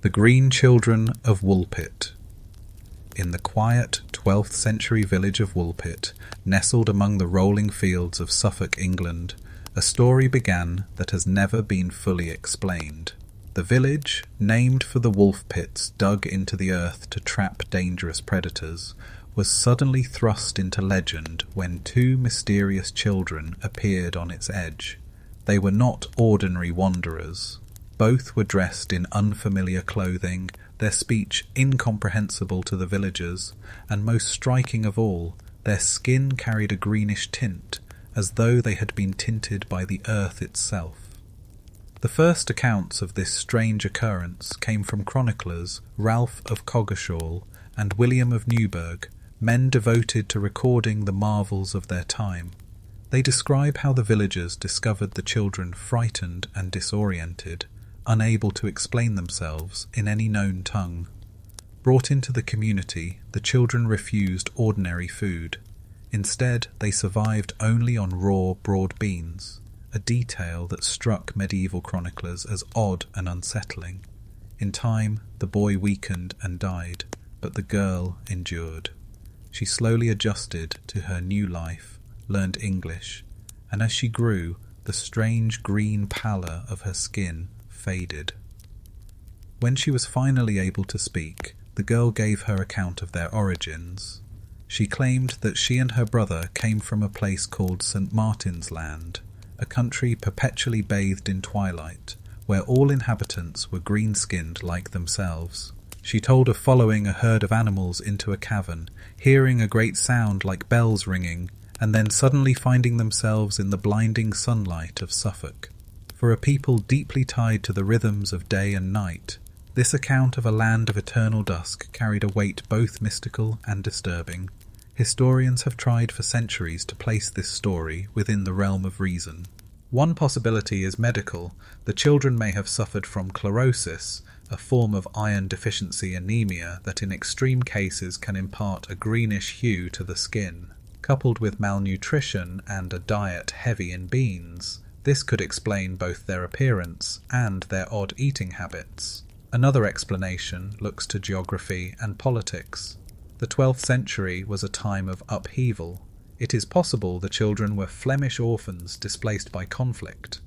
The Green Children of Woolpit. In the quiet 12th century village of Woolpit, nestled among the rolling fields of Suffolk, England, a story began that has never been fully explained. The village, named for the wolf pits dug into the earth to trap dangerous predators, was suddenly thrust into legend when two mysterious children appeared on its edge. They were not ordinary wanderers. Both were dressed in unfamiliar clothing, their speech incomprehensible to the villagers, and most striking of all, their skin carried a greenish tint, as though they had been tinted by the earth itself. The first accounts of this strange occurrence came from chroniclers Ralph of Coggeshall and William of Newburgh, men devoted to recording the marvels of their time. They describe how the villagers discovered the children frightened and disoriented, unable to explain themselves in any known tongue. Brought into the community, the children refused ordinary food. Instead, they survived only on raw, broad beans, a detail that struck medieval chroniclers as odd and unsettling. In time, the boy weakened and died, but the girl endured. She slowly adjusted to her new life, learned English, and as she grew, the strange green pallor of her skin faded. When she was finally able to speak, the girl gave her account of their origins. She claimed that she and her brother came from a place called St. Martin's Land, a country perpetually bathed in twilight, where all inhabitants were green-skinned like themselves. She told of following a herd of animals into a cavern, hearing a great sound like bells ringing, and then suddenly finding themselves in the blinding sunlight of Suffolk. For a people deeply tied to the rhythms of day and night, this account of a land of eternal dusk carried a weight both mystical and disturbing. Historians have tried for centuries to place this story within the realm of reason. One possibility is medical. The children may have suffered from chlorosis, a form of iron deficiency anemia that in extreme cases can impart a greenish hue to the skin. Coupled with malnutrition and a diet heavy in beans, this could explain both their appearance and their odd eating habits. Another explanation looks to geography and politics. The 12th century was a time of upheaval. It is possible the children were Flemish orphans displaced by conflict.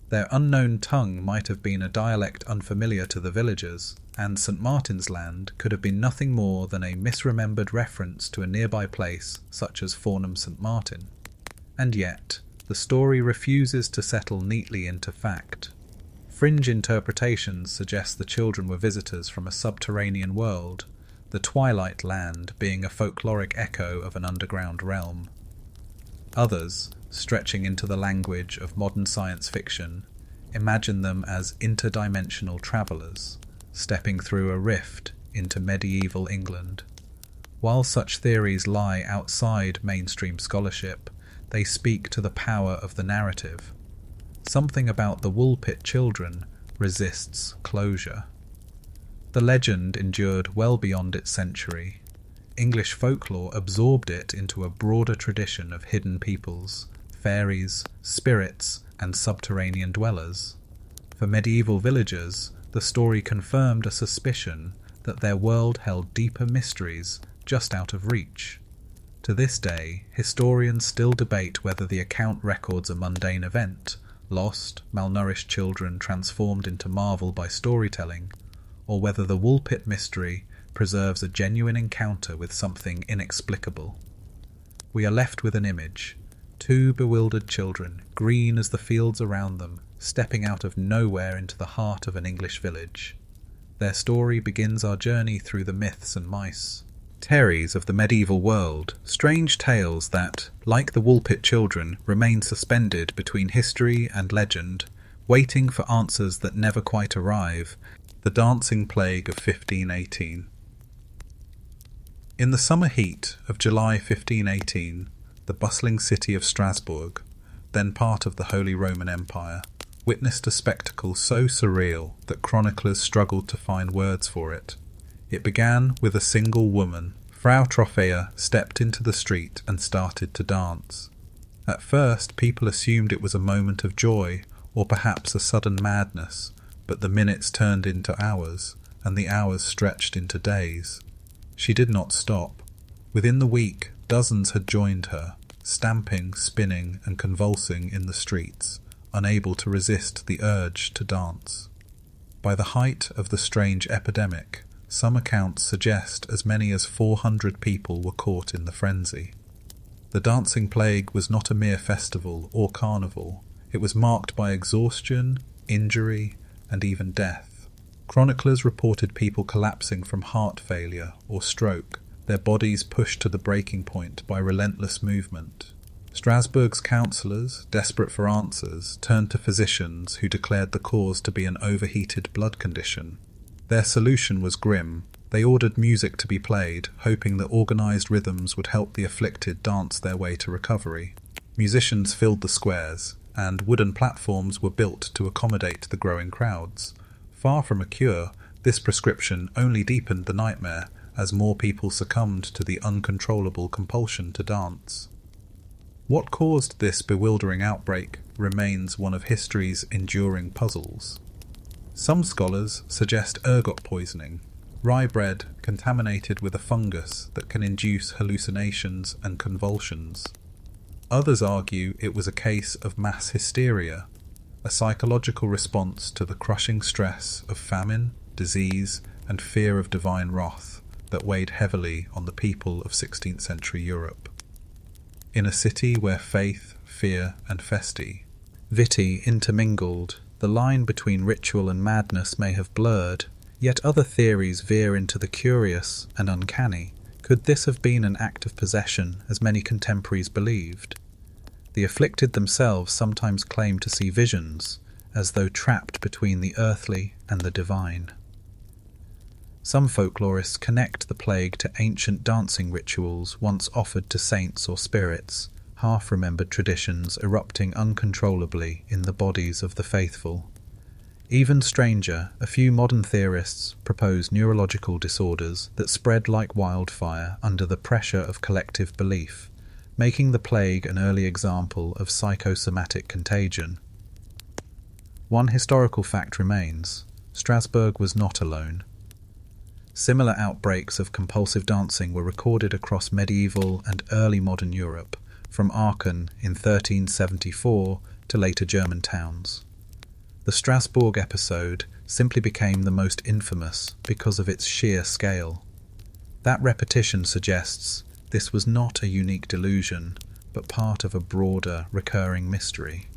Their unknown tongue might have been a dialect unfamiliar to the villagers, and St. Martin's Land could have been nothing more than a misremembered reference to a nearby place such as Fornham St. Martin. And yet, the story refuses to settle neatly into fact. Fringe interpretations suggest the children were visitors from a subterranean world, the Twilight Land being a folkloric echo of an underground realm. Others, stretching into the language of modern science fiction, imagine them as interdimensional travellers, stepping through a rift into medieval England. While such theories lie outside mainstream scholarship, they speak to the power of the narrative. Something about the Woolpit children resists closure. The legend endured well beyond its century. English folklore absorbed it into a broader tradition of hidden peoples, fairies, spirits, and subterranean dwellers. For medieval villagers, the story confirmed a suspicion that their world held deeper mysteries just out of reach. To this day, historians still debate whether the account records a mundane event, lost, malnourished children transformed into marvel by storytelling, or whether the Woolpit mystery preserves a genuine encounter with something inexplicable. We are left with an image: two bewildered children, green as the fields around them, stepping out of nowhere into the heart of an English village. Their story begins our journey through the myths and mice. Terries of the medieval world, strange tales that, like the Woolpit children, remain suspended between history and legend, waiting for answers that never quite arrive. The Dancing Plague of 1518. In the summer heat of July 1518, the bustling city of Strasbourg, then part of the Holy Roman Empire, witnessed a spectacle so surreal that chroniclers struggled to find words for it. It began with a single woman. Frau Trophea stepped into the street and started to dance. At first, people assumed it was a moment of joy, or perhaps a sudden madness, but the minutes turned into hours, and the hours stretched into days. She did not stop. Within the week, dozens had joined her, stamping, spinning, and convulsing in the streets, unable to resist the urge to dance. By the height of the strange epidemic, some accounts suggest as many as 400 people were caught in the frenzy. The dancing plague was not a mere festival or carnival. It was marked by exhaustion, injury, and even death. Chroniclers reported people collapsing from heart failure or stroke, their bodies pushed to the breaking point by relentless movement. Strasbourg's councillors, desperate for answers, turned to physicians who declared the cause to be an overheated blood condition. Their solution was grim. They ordered music to be played, hoping that organised rhythms would help the afflicted dance their way to recovery. Musicians filled the squares, and wooden platforms were built to accommodate the growing crowds. Far from a cure, this prescription only deepened the nightmare as more people succumbed to the uncontrollable compulsion to dance. What caused this bewildering outbreak remains one of history's enduring puzzles. Some scholars suggest ergot poisoning, rye bread contaminated with a fungus that can induce hallucinations and convulsions. Others argue it was a case of mass hysteria, a psychological response to the crushing stress of famine, disease, and fear of divine wrath that weighed heavily on the people of 16th century Europe. In a city where faith, fear, and festivity intermingled, the line between ritual and madness may have blurred, yet other theories veer into the curious and uncanny. Could this have been an act of possession, as many contemporaries believed? The afflicted themselves sometimes claim to see visions, as though trapped between the earthly and the divine. Some folklorists connect the plague to ancient dancing rituals once offered to saints or spirits, half-remembered traditions erupting uncontrollably in the bodies of the faithful. Even stranger, a few modern theorists propose neurological disorders that spread like wildfire under the pressure of collective belief, making the plague an early example of psychosomatic contagion. One historical fact remains: Strasbourg was not alone. Similar outbreaks of compulsive dancing were recorded across medieval and early modern Europe, from Aachen in 1374 to later German towns. The Strasbourg episode simply became the most infamous because of its sheer scale. That repetition suggests this was not a unique delusion, but part of a broader, recurring mystery.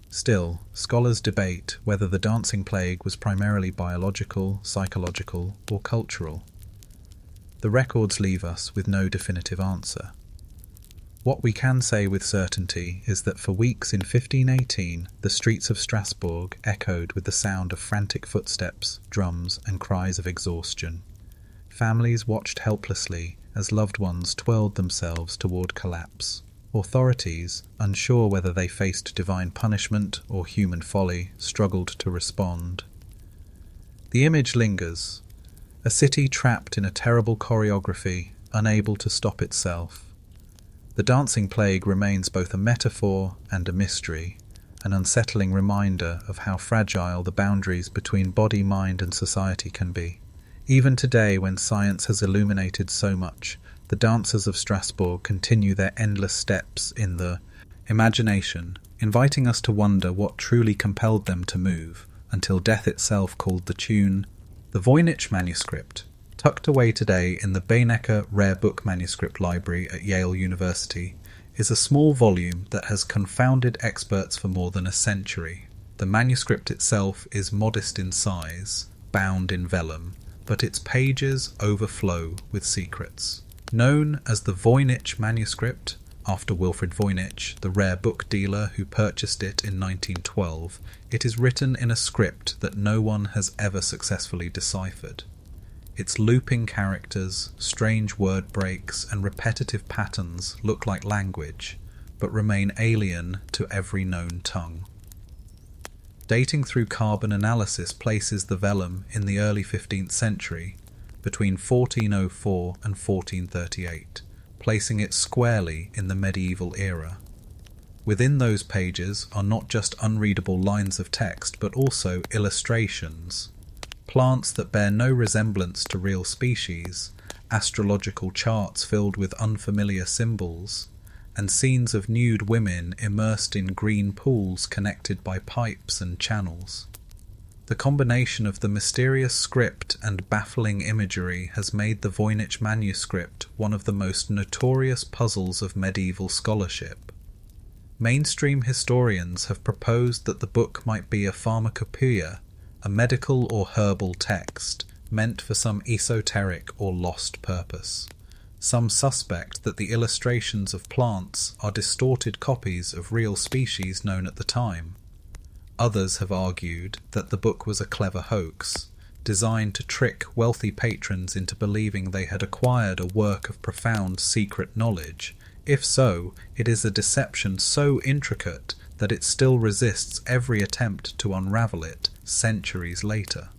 Still, scholars debate whether the dancing plague was primarily biological, psychological, or cultural. The records leave us with no definitive answer. What we can say with certainty is that for weeks in 1518, the streets of Strasbourg echoed with the sound of frantic footsteps, drums, and cries of exhaustion. Families watched helplessly as loved ones twirled themselves toward collapse. Authorities, unsure whether they faced divine punishment or human folly, struggled to respond. The image lingers, a city trapped in a terrible choreography, unable to stop itself. The dancing plague remains both a metaphor and a mystery, an unsettling reminder of how fragile the boundaries between body, mind, and society can be. Even today, when science has illuminated so much, the dancers of Strasbourg continue their endless steps in the imagination, inviting us to wonder what truly compelled them to move, until death itself called the tune. The Voynich manuscript, tucked away today in the Benecker Rare Book Manuscript Library at Yale University, is a small volume that has confounded experts for more than a century. The manuscript itself is modest in size, bound in vellum, but its pages overflow with secrets. Known as the Voynich manuscript, after Wilfrid Voynich, the rare book dealer who purchased it in 1912, it is written in a script that no one has ever successfully deciphered. Its looping characters, strange word breaks, and repetitive patterns look like language, but remain alien to every known tongue. Dating through carbon analysis places the vellum in the early 15th century, between 1404 and 1438, placing it squarely in the medieval era. Within those pages are not just unreadable lines of text, but also illustrations, plants that bear no resemblance to real species, astrological charts filled with unfamiliar symbols, and scenes of nude women immersed in green pools connected by pipes and channels. The combination of the mysterious script and baffling imagery has made the Voynich manuscript one of the most notorious puzzles of medieval scholarship. Mainstream historians have proposed that the book might be a pharmacopoeia, a medical or herbal text, meant for some esoteric or lost purpose. Some suspect that the illustrations of plants are distorted copies of real species known at the time. Others have argued that the book was a clever hoax, designed to trick wealthy patrons into believing they had acquired a work of profound secret knowledge. If so, it is a deception so intricate that it still resists every attempt to unravel it centuries later.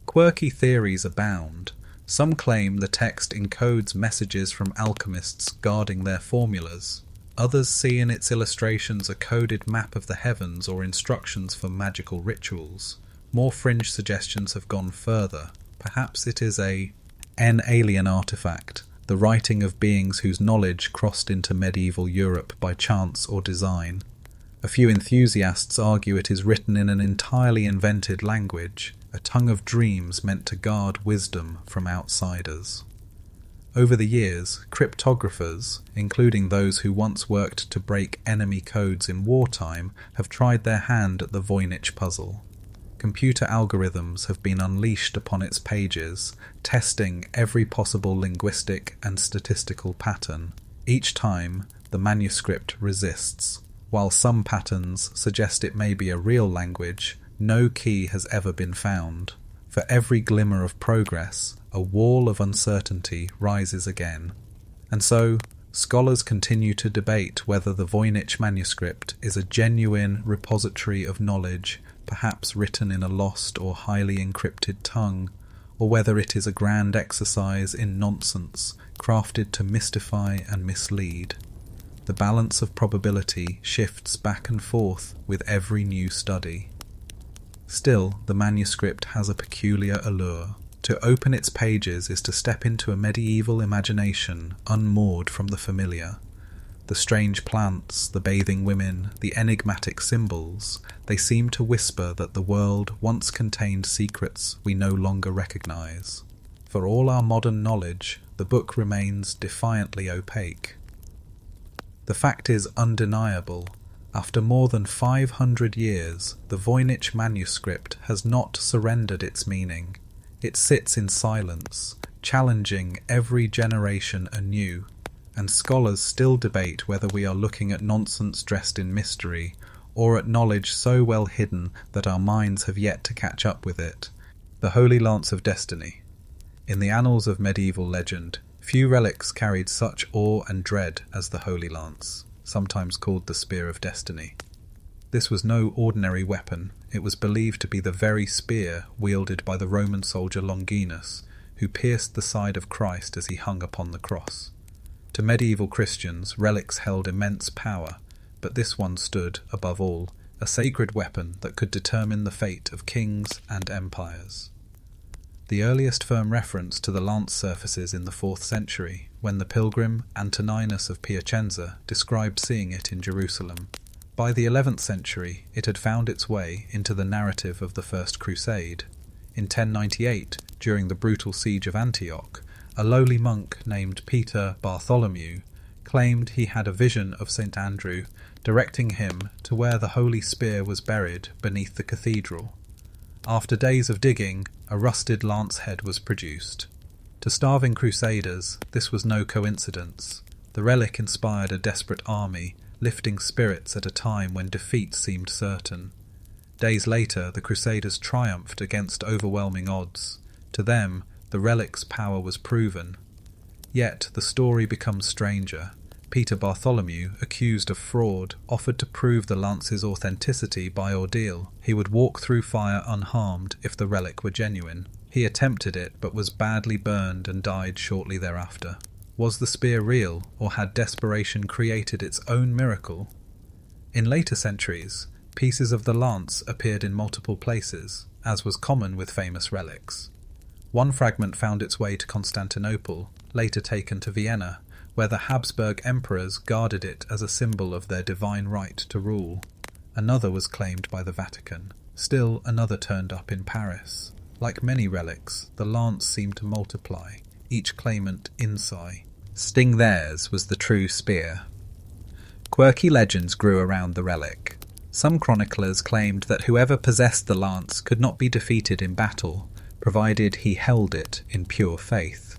Quirky theories abound. Some claim the text encodes messages from alchemists guarding their formulas. Others see in its illustrations a coded map of the heavens or instructions for magical rituals. More fringe suggestions have gone further. Perhaps it is an alien artifact, the writing of beings whose knowledge crossed into medieval Europe by chance or design. A few enthusiasts argue it is written in an entirely invented language, a tongue of dreams meant to guard wisdom from outsiders. Over the years, cryptographers, including those who once worked to break enemy codes in wartime, have tried their hand at the Voynich puzzle. Computer algorithms have been unleashed upon its pages, testing every possible linguistic and statistical pattern. Each time, the manuscript resists. While some patterns suggest it may be a real language, no key has ever been found. For every glimmer of progress, a wall of uncertainty rises again. And so, scholars continue to debate whether the Voynich manuscript is a genuine repository of knowledge, perhaps written in a lost or highly encrypted tongue, or whether it is a grand exercise in nonsense, crafted to mystify and mislead. The balance of probability shifts back and forth with every new study. Still, the manuscript has a peculiar allure. To open its pages is to step into a medieval imagination unmoored from the familiar. The strange plants, the bathing women, the enigmatic symbols, they seem to whisper that the world once contained secrets we no longer recognize. For all our modern knowledge, the book remains defiantly opaque. The fact is undeniable. After more than 500 years, the Voynich manuscript has not surrendered its meaning. It sits in silence, challenging every generation anew, and scholars still debate whether we are looking at nonsense dressed in mystery, or at knowledge so well hidden that our minds have yet to catch up with it. The Holy Lance of Destiny. In the annals of medieval legend, few relics carried such awe and dread as the Holy Lance, sometimes called the Spear of Destiny. This was no ordinary weapon. It was believed to be the very spear wielded by the Roman soldier Longinus, who pierced the side of Christ as he hung upon the cross. To medieval Christians, relics held immense power, but this one stood, above all, a sacred weapon that could determine the fate of kings and empires. The earliest firm reference to the lance surfaces in the 4th century, when the pilgrim Antoninus of Piacenza described seeing it in Jerusalem. By the 11th century, it had found its way into the narrative of the First Crusade. In 1098, during the brutal siege of Antioch, a lowly monk named Peter Bartholomew claimed he had a vision of St. Andrew, directing him to where the Holy Spear was buried beneath the cathedral. After days of digging, a rusted lance head was produced. To starving crusaders, this was no coincidence. The relic inspired a desperate army, lifting spirits at a time when defeat seemed certain. Days later, the Crusaders triumphed against overwhelming odds. To them, the relic's power was proven. Yet the story becomes stranger. Peter Bartholomew, accused of fraud, offered to prove the lance's authenticity by ordeal. He would walk through fire unharmed if the relic were genuine. He attempted it, but was badly burned and died shortly thereafter. Was the spear real, or had desperation created its own miracle? In later centuries, pieces of the lance appeared in multiple places. as was common with famous relics. One fragment found its way to Constantinople, later taken to Vienna, where the Habsburg emperors guarded it as a symbol of their divine right to rule. Another was claimed by the Vatican. Still another turned up in Paris. Like many relics, the lance seemed to multiply, each claimant insi. Sting theirs was the true spear. Quirky legends grew around the relic. Some chroniclers claimed that whoever possessed the lance could not be defeated in battle, provided he held it in pure faith.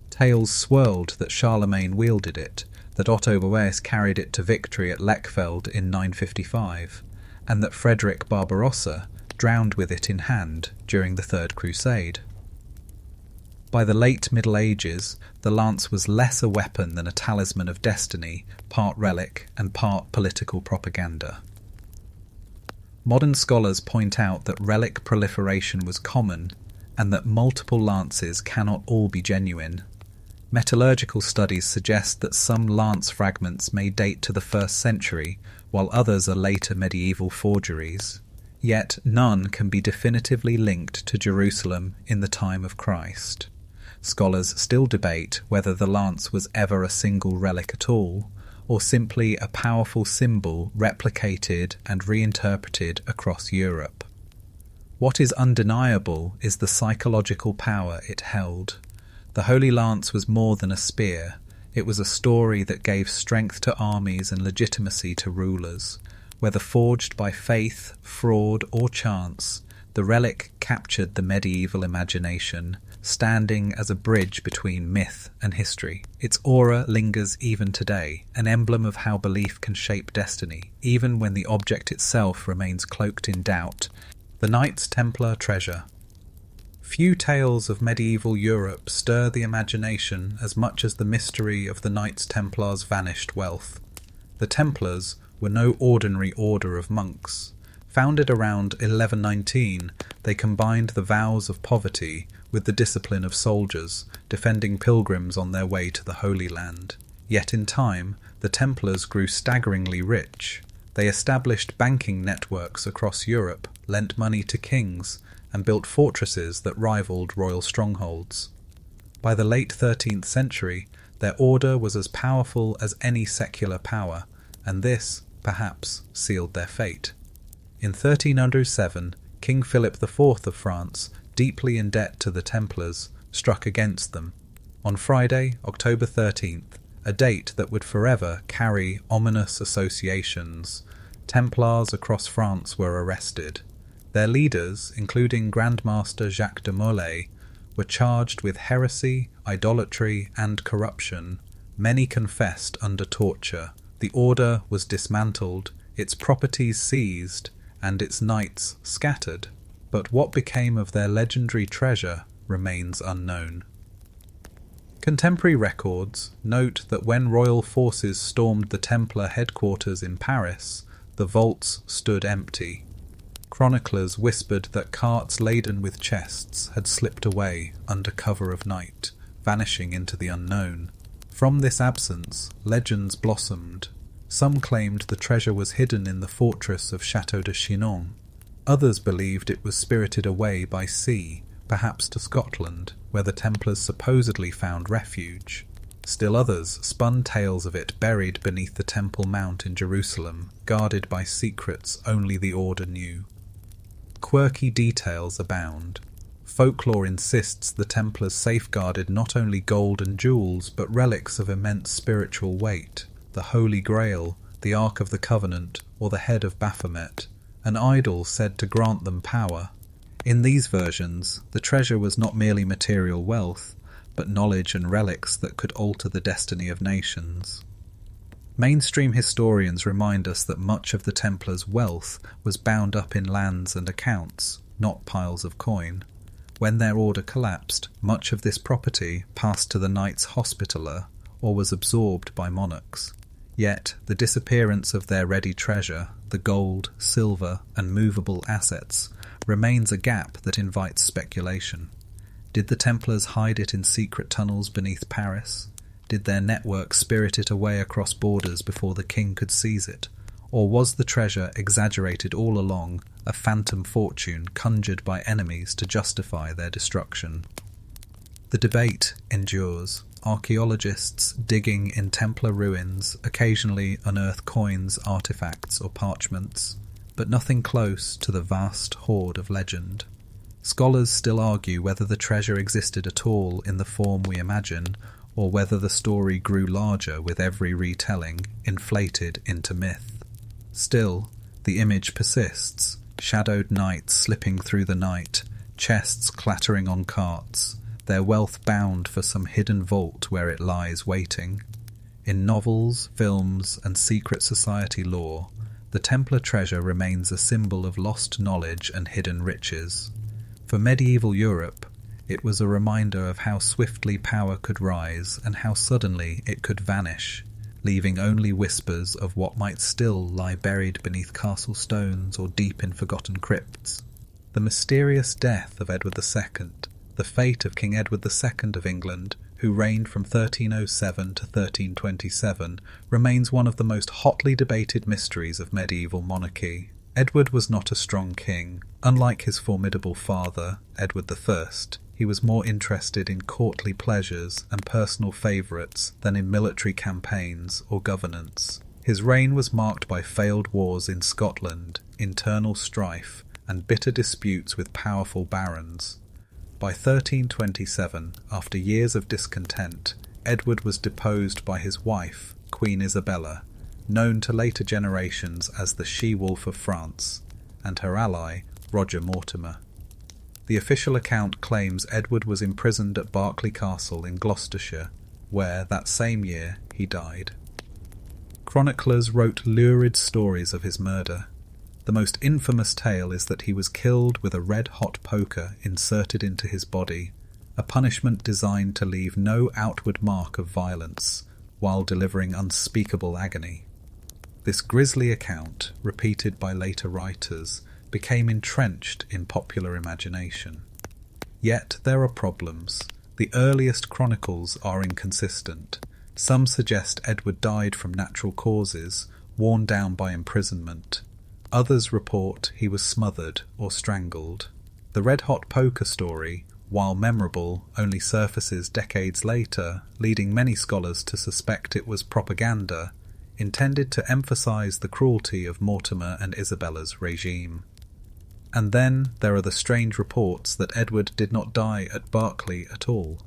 Tales swirled that Charlemagne wielded it, that Otto Boes carried it to victory at Lechfeld in 955, and that Frederick Barbarossa drowned with it in hand during the Third Crusade. By the late Middle Ages, the lance was less a weapon than a talisman of destiny, part relic and part political propaganda. Modern scholars point out that relic proliferation was common, and that multiple lances cannot all be genuine. Metallurgical studies suggest that some lance fragments may date to the 1st century, while others are later medieval forgeries. Yet none can be definitively linked to Jerusalem in the time of Christ. Scholars still debate whether the lance was ever a single relic at all, or simply a powerful symbol replicated and reinterpreted across Europe. What is undeniable is the psychological power it held. The Holy Lance was more than a spear. It was a story that gave strength to armies and legitimacy to rulers. Whether forged by faith, fraud, or chance, the relic captured the medieval imagination, standing as a bridge between myth and history. Its aura lingers even today, an emblem of how belief can shape destiny, even when the object itself remains cloaked in doubt. The Knights Templar treasure. Few tales of medieval Europe stir the imagination as much as the mystery of the Knights Templar's vanished wealth. The Templars were no ordinary order of monks. Founded around 1119, they combined the vows of poverty with the discipline of soldiers, defending pilgrims on their way to the Holy Land. Yet in time, the Templars grew staggeringly rich. They established banking networks across Europe, lent money to kings, and built fortresses that rivaled royal strongholds. By the late 13th century, their order was as powerful as any secular power, and this, perhaps, sealed their fate. In 1307, King Philip IV of France, deeply in debt to the Templars, struck against them. On Friday, October 13th, a date that would forever carry ominous associations, Templars across France were arrested. Their leaders, including Grandmaster Jacques de Molay, were charged with heresy, idolatry, and corruption. Many confessed under torture. The order was dismantled, its properties seized, and its knights scattered. But what became of their legendary treasure remains unknown. Contemporary records note that when royal forces stormed the Templar headquarters in Paris, the vaults stood empty. Chroniclers whispered that carts laden with chests had slipped away under cover of night, vanishing into the unknown. From this absence, legends blossomed. Some claimed the treasure was hidden in the fortress of Château de Chinon. Others believed it was spirited away by sea, perhaps to Scotland, where the Templars supposedly found refuge. Still others spun tales of it buried beneath the Temple Mount in Jerusalem, guarded by secrets only the Order knew. Quirky details abound. Folklore insists the Templars safeguarded not only gold and jewels, but relics of immense spiritual weight, the Holy Grail, the Ark of the Covenant, or the head of Baphomet, an idol said to grant them power. In these versions, the treasure was not merely material wealth, but knowledge and relics that could alter the destiny of nations. Mainstream historians remind us that much of the Templars' wealth was bound up in lands and accounts, not piles of coin. When their order collapsed, much of this property passed to the Knights Hospitaller or was absorbed by monarchs. Yet the disappearance of their ready treasure, the gold, silver, and movable assets, remains a gap that invites speculation. Did the Templars hide it in secret tunnels beneath Paris? Did their network spirit it away across borders before the king could seize it? Or was the treasure exaggerated all along, a phantom fortune conjured by enemies to justify their destruction? The debate endures. Archaeologists digging in Templar ruins occasionally unearth coins, artifacts, or parchments, but nothing close to the vast hoard of legend. Scholars still argue whether the treasure existed at all in the form we imagine, or whether the story grew larger with every retelling, inflated into myth. Still, the image persists, shadowed knights slipping through the night, chests clattering on carts, their wealth bound for some hidden vault where it lies waiting. In novels, films, and secret society lore, the Templar treasure remains a symbol of lost knowledge and hidden riches. For medieval Europe, it was a reminder of how swiftly power could rise and how suddenly it could vanish, leaving only whispers of what might still lie buried beneath castle stones or deep in forgotten crypts. The mysterious death of Edward II, the fate of King Edward II of England, who reigned from 1307 to 1327, remains one of the most hotly debated mysteries of medieval monarchy. Edward was not a strong king. Unlike his formidable father, Edward I, he was more interested in courtly pleasures and personal favourites than in military campaigns or governance. His reign was marked by failed wars in Scotland, internal strife, and bitter disputes with powerful barons. By 1327, after years of discontent, Edward was deposed by his wife, Queen Isabella, known to later generations as the She-Wolf of France, and her ally, Roger Mortimer. The official account claims Edward was imprisoned at Berkeley Castle in Gloucestershire, where, that same year, he died. Chroniclers wrote lurid stories of his murder. The most infamous tale is that he was killed with a red-hot poker inserted into his body, a punishment designed to leave no outward mark of violence, while delivering unspeakable agony. This grisly account, repeated by later writers, became entrenched in popular imagination. Yet there are problems. The earliest chronicles are inconsistent. Some suggest Edward died from natural causes, worn down by imprisonment. Others report he was smothered or strangled. The red-hot poker story, while memorable, only surfaces decades later, leading many scholars to suspect it was propaganda, intended to emphasize the cruelty of Mortimer and Isabella's regime. And then there are the strange reports that Edward did not die at Berkeley at all.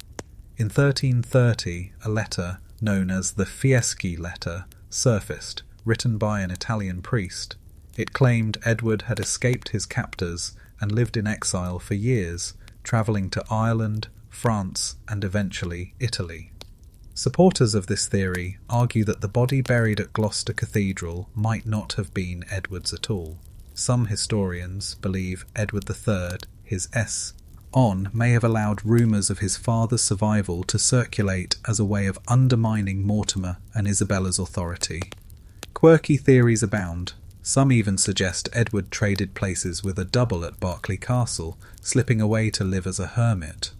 In 1330, a letter, known as the Fieschi letter, surfaced, written by an Italian priest. It claimed Edward had escaped his captors and lived in exile for years, travelling to Ireland, France, and eventually Italy. Supporters of this theory argue that the body buried at Gloucester Cathedral might not have been Edward's at all. Some historians believe Edward III, his on may have allowed rumours of his father's survival to circulate as a way of undermining Mortimer and Isabella's authority. Quirky theories abound. Some even suggest Edward traded places with a double at Berkeley Castle, slipping away to live as a hermit.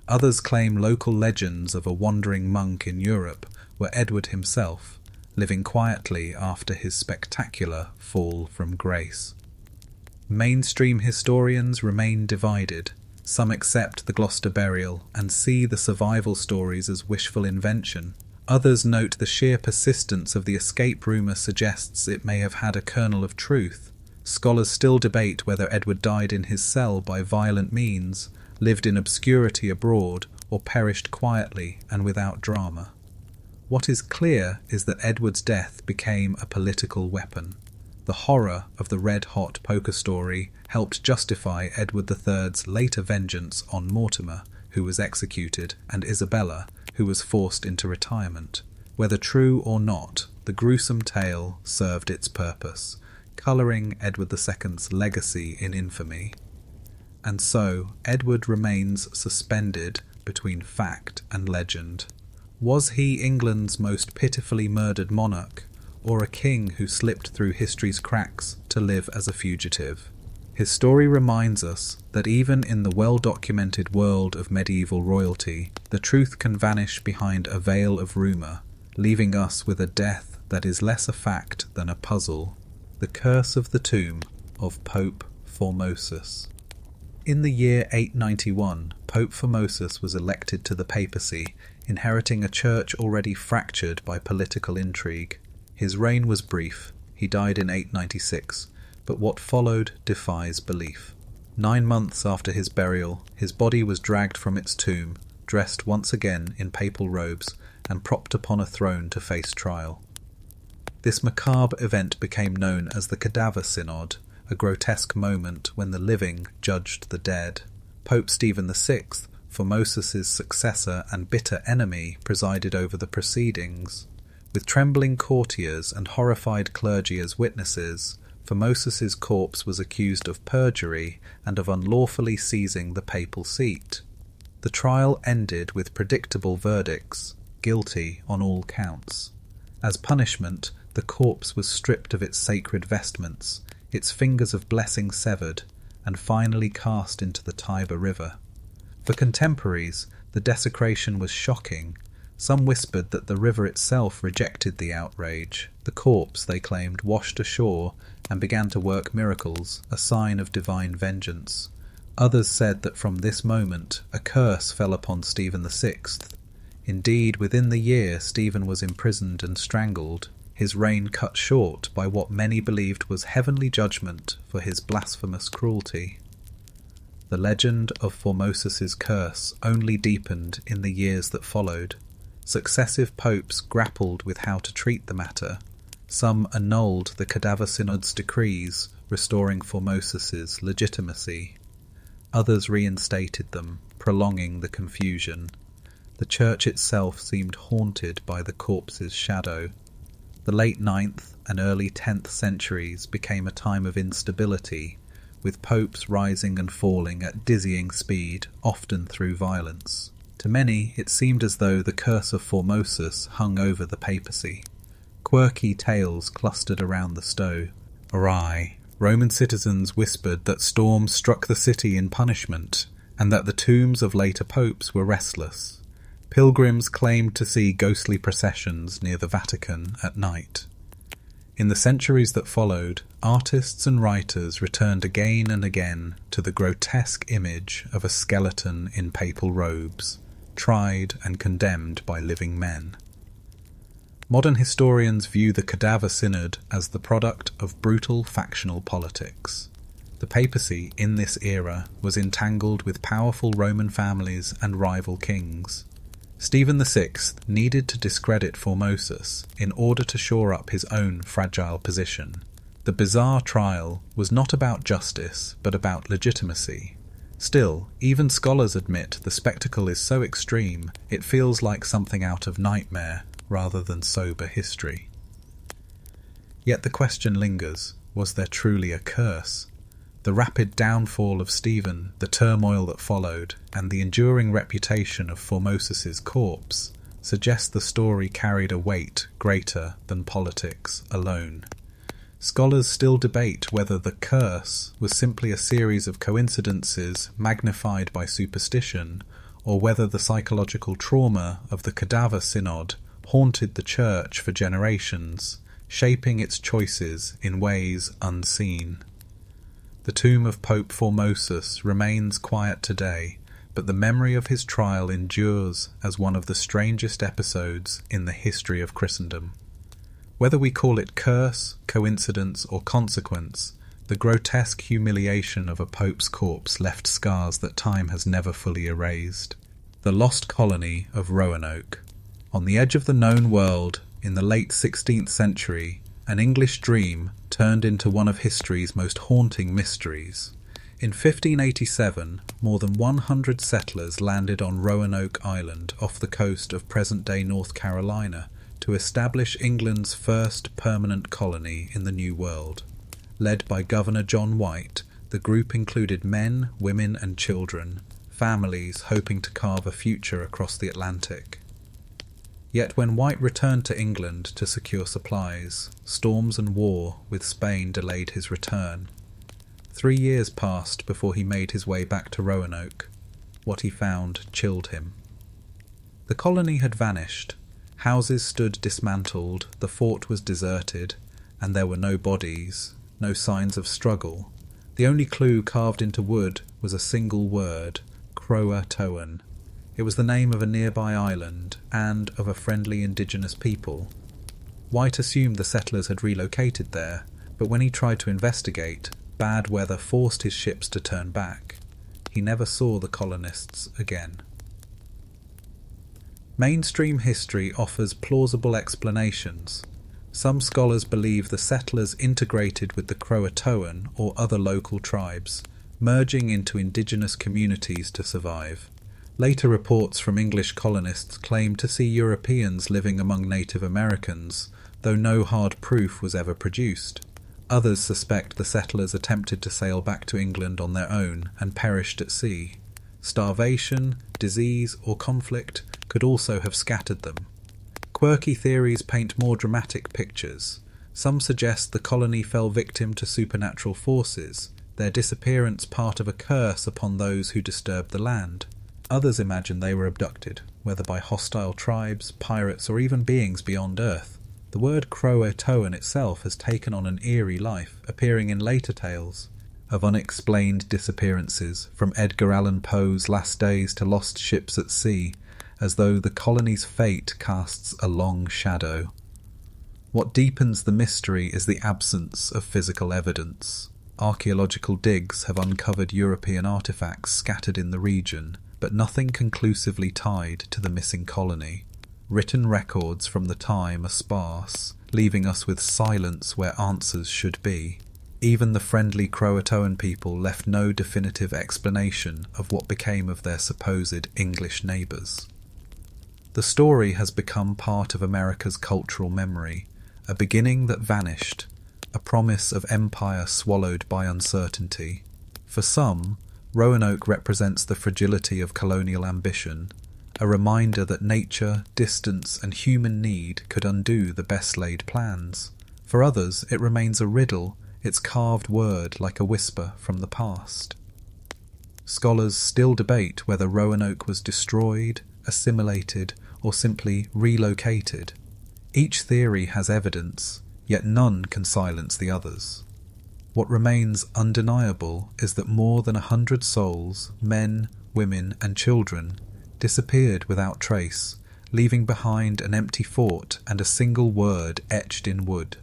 Others claim local legends of a wandering monk in Europe were Edward himself, living quietly after his spectacular fall from grace. Mainstream historians remain divided. Some accept the Gloucester burial and see the survival stories as wishful invention. Others note the sheer persistence of the escape rumour suggests it may have had a kernel of truth. Scholars still debate whether Edward died in his cell by violent means, lived in obscurity abroad, or perished quietly and without drama. What is clear is that Edward's death became a political weapon. The horror of the red-hot poker story helped justify Edward III's later vengeance on Mortimer, who was executed, and Isabella, who was forced into retirement. Whether true or not, the gruesome tale served its purpose, colouring Edward II's legacy in infamy. And so, Edward remains suspended between fact and legend. Was he England's most pitifully murdered monarch, or a king who slipped through history's cracks to live as a fugitive? His story reminds us that even in the well-documented world of medieval royalty, the truth can vanish behind a veil of rumour, leaving us with a death that is less a fact than a puzzle: the curse of the tomb of Pope Formosus. In the year 891, Pope Formosus was elected to the papacy, inheriting a church already fractured by political intrigue. His reign was brief. He died in 896, but what followed defies belief. 9 months after his burial, his body was dragged from its tomb, dressed once again in papal robes, and propped upon a throne to face trial. This macabre event became known as the Cadaver Synod, a grotesque moment when the living judged the dead. Pope Stephen VI, Formosus's successor and bitter enemy, presided over the proceedings. With trembling courtiers and horrified clergy as witnesses, Formosus's corpse was accused of perjury and of unlawfully seizing the papal seat. The trial ended with predictable verdicts: guilty on all counts. As punishment, the corpse was stripped of its sacred vestments, its fingers of blessing severed, and finally cast into the Tiber River. For contemporaries, the desecration was shocking. Some whispered that the river itself rejected the outrage. The corpse, they claimed, washed ashore and began to work miracles, a sign of divine vengeance. Others said that from this moment a curse fell upon Stephen VI. Indeed, within the year Stephen was imprisoned and strangled, his reign cut short by what many believed was heavenly judgment for his blasphemous cruelty. The legend of Formosus's curse only deepened in the years that followed. Successive popes grappled with how to treat the matter. Some annulled the Cadaver Synod's decrees, restoring Formosus's legitimacy. Others reinstated them, prolonging the confusion. The church itself seemed haunted by the corpse's shadow. The late 9th and early 10th centuries became a time of instability, with popes rising and falling at dizzying speed, often through violence. To many, it seemed as though the curse of Formosus hung over the papacy. Quirky tales clustered around the stove. Awry, Roman citizens whispered that storms struck the city in punishment, and that the tombs of later popes were restless. Pilgrims claimed to see ghostly processions near the Vatican at night. In the centuries that followed, artists and writers returned again and again to the grotesque image of a skeleton in papal robes, tried and condemned by living men. Modern historians view the Cadaver Synod as the product of brutal factional politics. The papacy in this era was entangled with powerful Roman families and rival kings. Stephen VI needed to discredit Formosus in order to shore up his own fragile position. The bizarre trial was not about justice, but about legitimacy. Still, even scholars admit the spectacle is so extreme it feels like something out of nightmare rather than sober history. Yet the question lingers, was there truly a curse? The rapid downfall of Stephen, the turmoil that followed, and the enduring reputation of Formosus's corpse suggest the story carried a weight greater than politics alone. Scholars still debate whether the curse was simply a series of coincidences magnified by superstition, or whether the psychological trauma of the Cadaver Synod haunted the church for generations, shaping its choices in ways unseen. The tomb of Pope Formosus remains quiet today, but the memory of his trial endures as one of the strangest episodes in the history of Christendom. Whether we call it curse, coincidence, or consequence, the grotesque humiliation of a pope's corpse left scars that time has never fully erased. The lost colony of Roanoke. On the edge of the known world, in the late 16th century, an English dream turned into one of history's most haunting mysteries. In 1587, more than 100 settlers landed on Roanoke Island off the coast of present-day North Carolina to establish England's first permanent colony in the New World. Led by Governor John White, the group included men, women and children, families hoping to carve a future across the Atlantic. Yet when White returned to England to secure supplies, storms and war with Spain delayed his return. 3 years passed before he made his way back to Roanoke. What he found chilled him. The colony had vanished. Houses stood dismantled, the fort was deserted, and there were no bodies, no signs of struggle. The only clue carved into wood was a single word, Croatoan. It was the name of a nearby island and of a friendly indigenous people. White assumed the settlers had relocated there, but when he tried to investigate, bad weather forced his ships to turn back. He never saw the colonists again. Mainstream history offers plausible explanations. Some scholars believe the settlers integrated with the Croatoan or other local tribes, merging into indigenous communities to survive. Later reports from English colonists claim to see Europeans living among Native Americans, though no hard proof was ever produced. Others suspect the settlers attempted to sail back to England on their own and perished at sea. Starvation, disease, or conflict could also have scattered them. Quirky theories paint more dramatic pictures. Some suggest the colony fell victim to supernatural forces, their disappearance part of a curse upon those who disturbed the land. Others imagine they were abducted, whether by hostile tribes, pirates, or even beings beyond Earth. The word Croatoan itself has taken on an eerie life, appearing in later tales of unexplained disappearances, from Edgar Allan Poe's Last Days to Lost Ships at Sea, as though the colony's fate casts a long shadow. What deepens the mystery is the absence of physical evidence. Archaeological digs have uncovered European artifacts scattered in the region, but nothing conclusively tied to the missing colony. Written records from the time are sparse, leaving us with silence where answers should be. Even the friendly Croatoan people left no definitive explanation of what became of their supposed English neighbours. The story has become part of America's cultural memory, a beginning that vanished, a promise of empire swallowed by uncertainty. For some, Roanoke represents the fragility of colonial ambition, a reminder that nature, distance, and human need could undo the best-laid plans. For others, it remains a riddle, its carved word like a whisper from the past. Scholars still debate whether Roanoke was destroyed, assimilated, or simply relocated. Each theory has evidence, yet none can silence the others. What remains undeniable is that more than 100 souls, men, women, and children, disappeared without trace, leaving behind an empty fort and a single word etched in wood.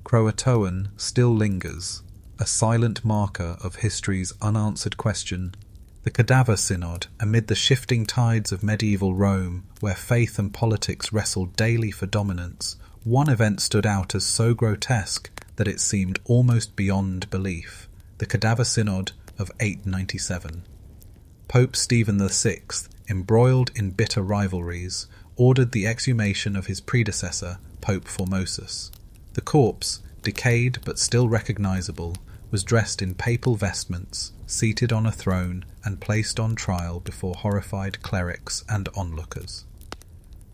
Croatoan still lingers, a silent marker of history's unanswered question. The Cadaver Synod, amid the shifting tides of medieval Rome, where faith and politics wrestled daily for dominance, one event stood out as so grotesque that it seemed almost beyond belief: the Cadaver Synod of 897. Pope Stephen VI, embroiled in bitter rivalries, ordered the exhumation of his predecessor, Pope Formosus. The corpse, decayed but still recognizable, was dressed in papal vestments, seated on a throne, and placed on trial before horrified clerics and onlookers.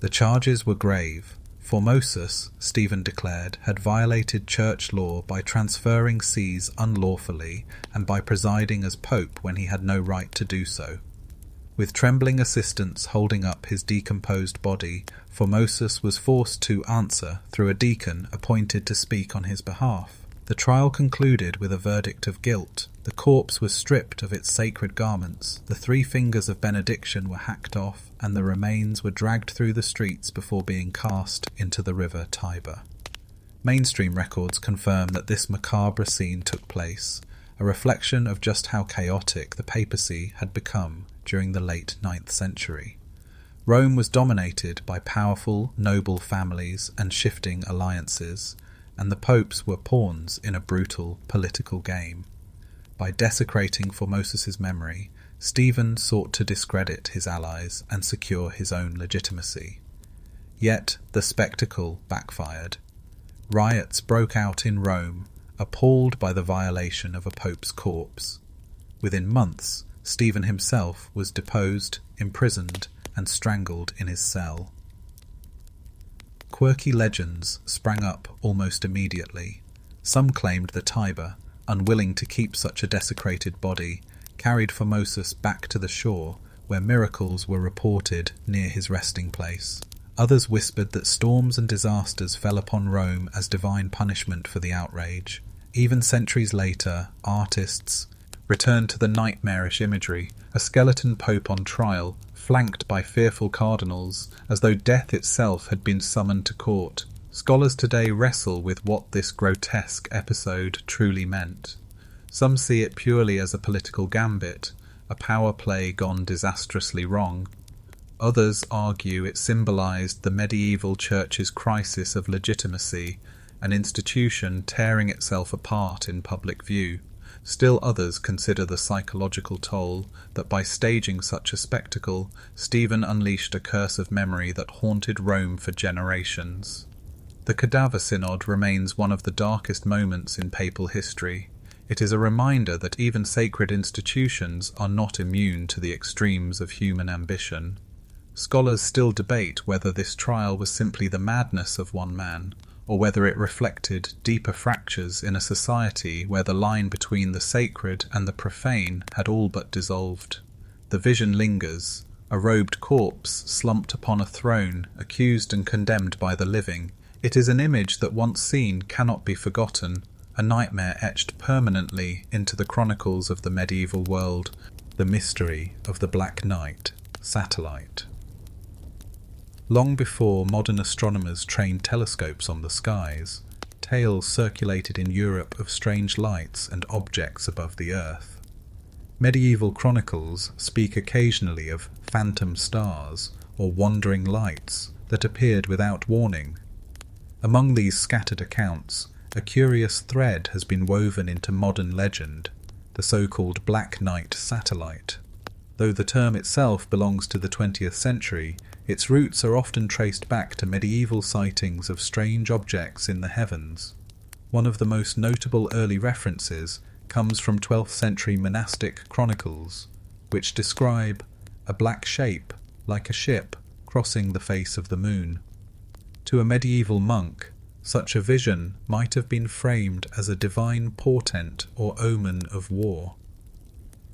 The charges were grave. Formosus, Stephen declared, had violated church law by transferring sees unlawfully and by presiding as pope when he had no right to do so. With trembling assistants holding up his decomposed body, Formosus was forced to answer through a deacon appointed to speak on his behalf. The trial concluded with a verdict of guilt. The corpse was stripped of its sacred garments, the 3 fingers of benediction were hacked off, and the remains were dragged through the streets before being cast into the river Tiber. Mainstream records confirm that this macabre scene took place, a reflection of just how chaotic the papacy had become during the late 9th century. Rome was dominated by powerful, noble families and shifting alliances, and the popes were pawns in a brutal political game. By desecrating Formosus's memory, Stephen sought to discredit his allies and secure his own legitimacy. Yet the spectacle backfired. Riots broke out in Rome, appalled by the violation of a pope's corpse. Within months, Stephen himself was deposed, imprisoned, and strangled in his cell. Quirky legends sprang up almost immediately. Some claimed the Tiber, unwilling to keep such a desecrated body, carried Formosus back to the shore, where miracles were reported near his resting place. Others whispered that storms and disasters fell upon Rome as divine punishment for the outrage. Even centuries later, artists returned to the nightmarish imagery, a skeleton pope on trial, flanked by fearful cardinals, as though death itself had been summoned to court. Scholars today wrestle with what this grotesque episode truly meant. Some see it purely as a political gambit, a power play gone disastrously wrong. Others argue it symbolized the medieval church's crisis of legitimacy, an institution tearing itself apart in public view. Still others consider the psychological toll that by staging such a spectacle, Stephen unleashed a curse of memory that haunted Rome for generations. The Cadaver Synod remains one of the darkest moments in papal history. It is a reminder that even sacred institutions are not immune to the extremes of human ambition. Scholars still debate whether this trial was simply the madness of one man, or whether it reflected deeper fractures in a society where the line between the sacred and the profane had all but dissolved. The vision lingers, a robed corpse slumped upon a throne, accused and condemned by the living. It is an image that once seen cannot be forgotten, a nightmare etched permanently into the chronicles of the medieval world, the mystery of the Black Knight satellite. Long before modern astronomers trained telescopes on the skies, tales circulated in Europe of strange lights and objects above the earth. Medieval chronicles speak occasionally of phantom stars or wandering lights that appeared without warning. Among these scattered accounts, a curious thread has been woven into modern legend, the so-called Black Knight satellite. Though the term itself belongs to the 20th century, its roots are often traced back to medieval sightings of strange objects in the heavens. One of the most notable early references comes from 12th century monastic chronicles, which describe a black shape, like a ship, crossing the face of the moon. To a medieval monk, such a vision might have been framed as a divine portent or omen of war.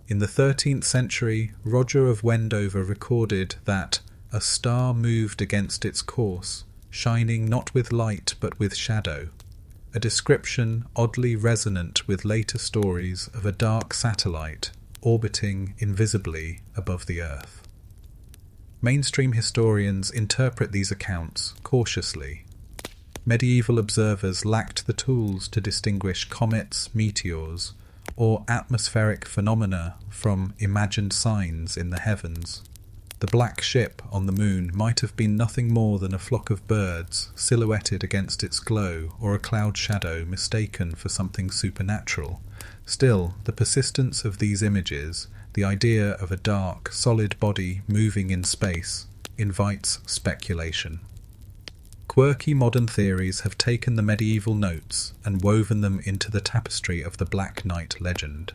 In the 13th century, Roger of Wendover recorded that a star moved against its course, shining not with light but with shadow, a description oddly resonant with later stories of a dark satellite orbiting invisibly above the Earth. Mainstream historians interpret these accounts cautiously. Medieval observers lacked the tools to distinguish comets, meteors, or atmospheric phenomena from imagined signs in the heavens. The black ship on the moon might have been nothing more than a flock of birds silhouetted against its glow, or a cloud shadow mistaken for something supernatural. Still, the persistence of these images, the idea of a dark, solid body moving in space, invites speculation. Quirky modern theories have taken the medieval notes and woven them into the tapestry of the Black Knight legend.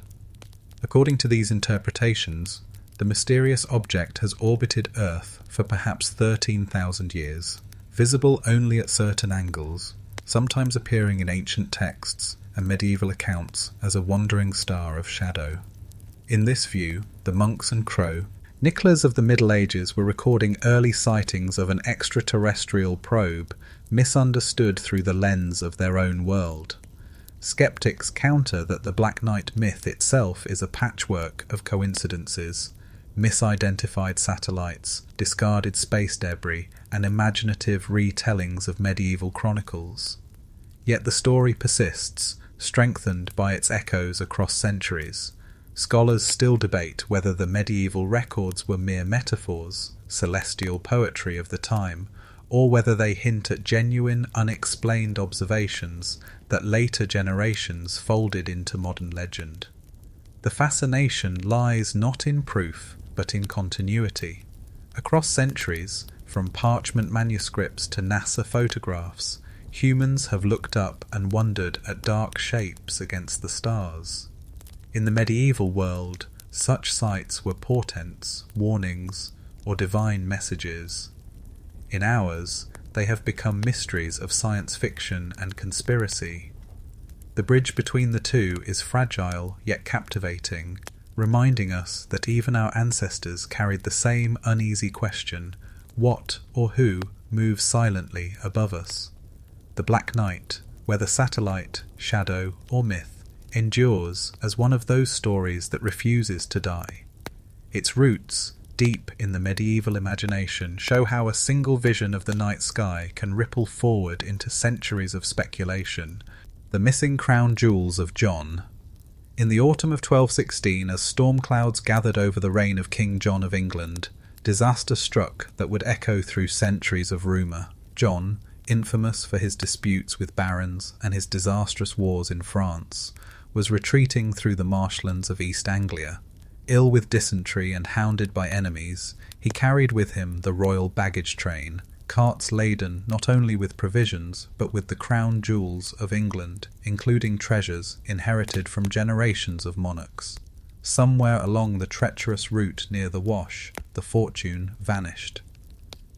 According to these interpretations, the mysterious object has orbited Earth for perhaps 13,000 years, visible only at certain angles, sometimes appearing in ancient texts and medieval accounts as a wandering star of shadow. In this view, the monks and crow, Nicklers of the Middle Ages were recording early sightings of an extraterrestrial probe misunderstood through the lens of their own world. Skeptics counter that the Black Knight myth itself is a patchwork of coincidences, misidentified satellites, discarded space debris, and imaginative retellings of medieval chronicles. Yet the story persists, strengthened by its echoes across centuries. Scholars still debate whether the medieval records were mere metaphors, celestial poetry of the time, or whether they hint at genuine, unexplained observations that later generations folded into modern legend. The fascination lies not in proof, but in continuity. Across centuries, from parchment manuscripts to NASA photographs, humans have looked up and wondered at dark shapes against the stars. In the medieval world, such sights were portents, warnings, or divine messages. In ours, they have become mysteries of science fiction and conspiracy. The bridge between the two is fragile yet captivating, reminding us that even our ancestors carried the same uneasy question: what or who moves silently above us. The Black Knight, whether satellite, shadow, or myth, endures as one of those stories that refuses to die. Its roots, deep in the medieval imagination, show how a single vision of the night sky can ripple forward into centuries of speculation. The missing crown jewels of John. In the autumn of 1216, as storm clouds gathered over the reign of King John of England, disaster struck that would echo through centuries of rumour. John, infamous for his disputes with barons and his disastrous wars in France, was retreating through the marshlands of East Anglia. Ill with dysentery and hounded by enemies, he carried with him the royal baggage train, carts laden not only with provisions but with the crown jewels of England, including treasures inherited from generations of monarchs. Somewhere along the treacherous route near the Wash, the fortune vanished.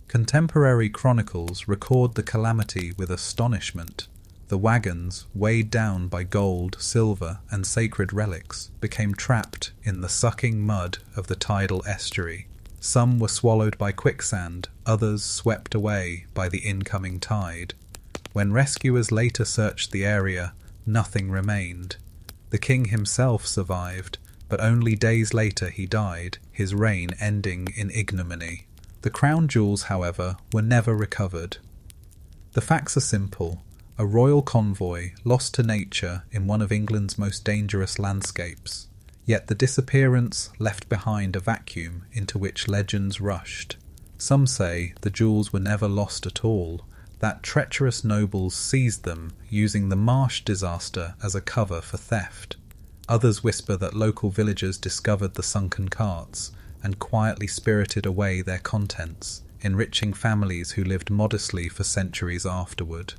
Contemporary chronicles record the calamity with astonishment. The wagons, weighed down by gold, silver, and sacred relics, became trapped in the sucking mud of the tidal estuary. Some were swallowed by quicksand, others swept away by the incoming tide. When rescuers later searched the area, nothing remained. The king himself survived, but only days later he died, his reign ending in ignominy. The crown jewels, however, were never recovered. The facts are simple. A royal convoy lost to nature in one of England's most dangerous landscapes. Yet the disappearance left behind a vacuum into which legends rushed. Some say the jewels were never lost at all, that treacherous nobles seized them, using the Marsh disaster as a cover for theft. Others whisper that local villagers discovered the sunken carts and quietly spirited away their contents, enriching families who lived modestly for centuries afterward.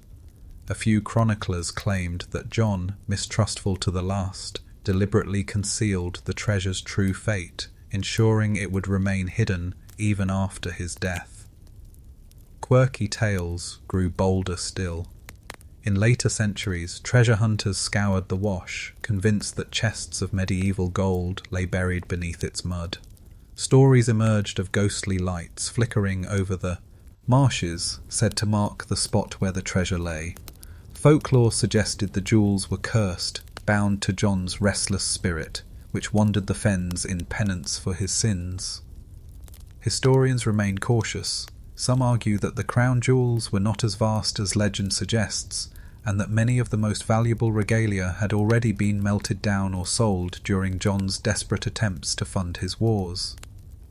A few chroniclers claimed that John, mistrustful to the last, deliberately concealed the treasure's true fate, ensuring it would remain hidden even after his death. Quirky tales grew bolder still. In later centuries, treasure hunters scoured the Wash, convinced that chests of medieval gold lay buried beneath its mud. Stories emerged of ghostly lights flickering over the marshes, said to mark the spot where the treasure lay. Folklore suggested the jewels were cursed, bound to John's restless spirit, which wandered the fens in penance for his sins. Historians remain cautious. Some argue that the crown jewels were not as vast as legend suggests, and that many of the most valuable regalia had already been melted down or sold during John's desperate attempts to fund his wars.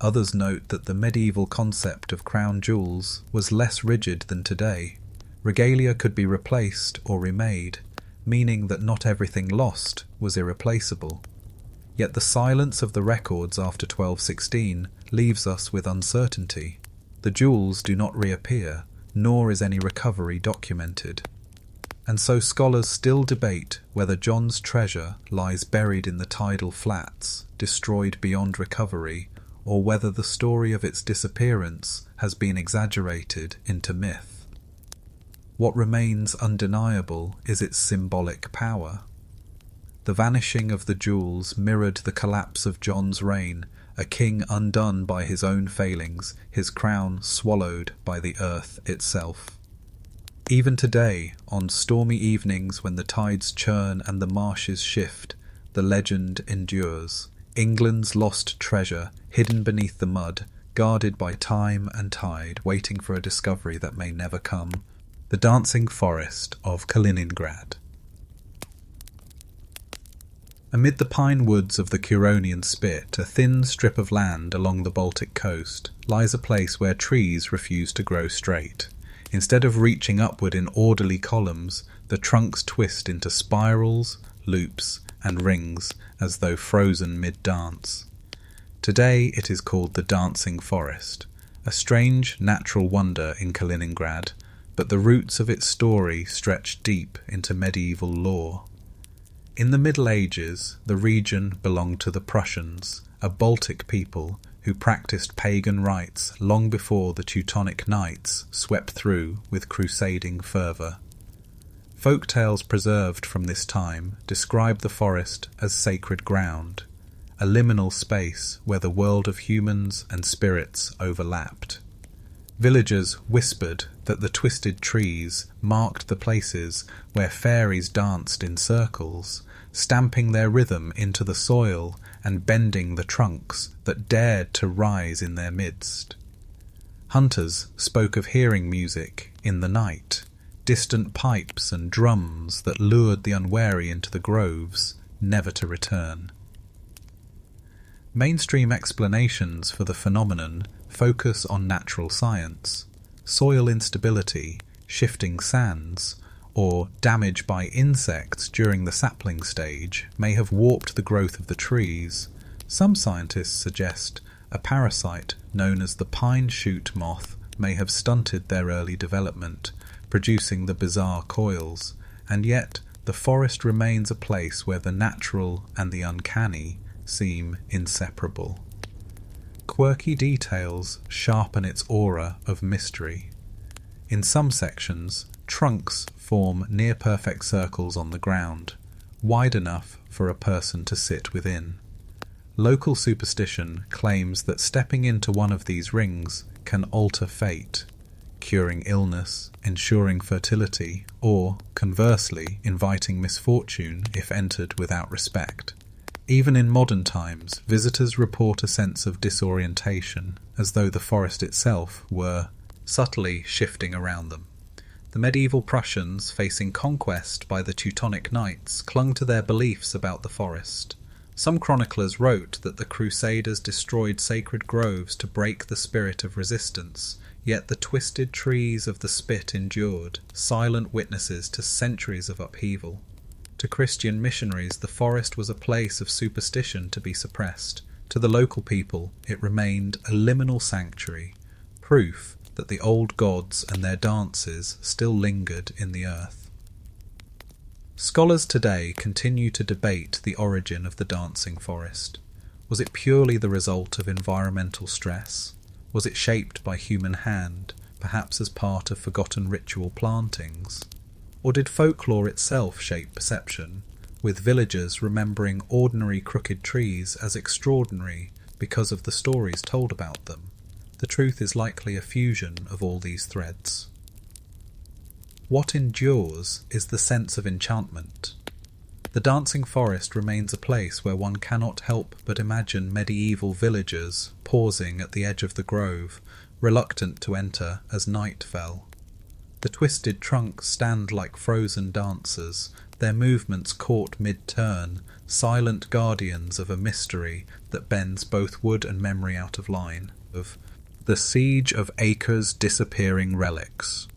Others note that the medieval concept of crown jewels was less rigid than today. Regalia could be replaced or remade, meaning that not everything lost was irreplaceable. Yet the silence of the records after 1216 leaves us with uncertainty. The jewels do not reappear, nor is any recovery documented. And so scholars still debate whether John's treasure lies buried in the tidal flats, destroyed beyond recovery, or whether the story of its disappearance has been exaggerated into myth. What remains undeniable is its symbolic power. The vanishing of the jewels mirrored the collapse of John's reign, a king undone by his own failings, his crown swallowed by the earth itself. Even today, on stormy evenings when the tides churn and the marshes shift, the legend endures. England's lost treasure, hidden beneath the mud, guarded by time and tide, waiting for a discovery that may never come. The dancing forest of Kaliningrad. Amid the pine woods of the Curonian Spit, a thin strip of land along the Baltic coast, lies a place where trees refuse to grow straight. Instead of reaching upward in orderly columns, the trunks twist into spirals, loops, and rings as though frozen mid-dance. Today it is called the Dancing Forest, a strange natural wonder in Kaliningrad, but the roots of its story stretch deep into medieval lore. In the Middle Ages, the region belonged to the Prussians, a Baltic people who practiced pagan rites long before the Teutonic Knights swept through with crusading fervour. Folk tales preserved from this time describe the forest as sacred ground, a liminal space where the world of humans and spirits overlapped. Villagers whispered that the twisted trees marked the places where fairies danced in circles, stamping their rhythm into the soil and bending the trunks that dared to rise in their midst. Hunters spoke of hearing music in the night, distant pipes and drums that lured the unwary into the groves, never to return. Mainstream explanations for the phenomenon focus on natural science. Soil instability, shifting sands, or damage by insects during the sapling stage may have warped the growth of the trees. Some scientists suggest a parasite known as the pine shoot moth may have stunted their early development, producing the bizarre coils, and yet the forest remains a place where the natural and the uncanny seem inseparable. Quirky details sharpen its aura of mystery. In some sections, trunks form near-perfect circles on the ground, wide enough for a person to sit within. Local superstition claims that stepping into one of these rings can alter fate, curing illness, ensuring fertility, or, conversely, inviting misfortune if entered without respect. Even in modern times, visitors report a sense of disorientation, as though the forest itself were subtly shifting around them. The medieval Prussians, facing conquest by the Teutonic Knights, clung to their beliefs about the forest. Some chroniclers wrote that the Crusaders destroyed sacred groves to break the spirit of resistance, yet the twisted trees of the spit endured, silent witnesses to centuries of upheaval. To Christian missionaries, the forest was a place of superstition to be suppressed. To the local people, it remained a liminal sanctuary, proof that the old gods and their dances still lingered in the earth. Scholars today continue to debate the origin of the dancing forest. Was it purely the result of environmental stress? Was it shaped by human hand, perhaps as part of forgotten ritual plantings? Or did folklore itself shape perception, with villagers remembering ordinary crooked trees as extraordinary because of the stories told about them? The truth is likely a fusion of all these threads. What endures is the sense of enchantment. The dancing forest remains a place where one cannot help but imagine medieval villagers pausing at the edge of the grove, reluctant to enter as night fell. The twisted trunks stand like frozen dancers, their movements caught mid-turn, silent guardians of a mystery that bends both wood and memory out of line. Of the Siege of Acre's disappearing relics.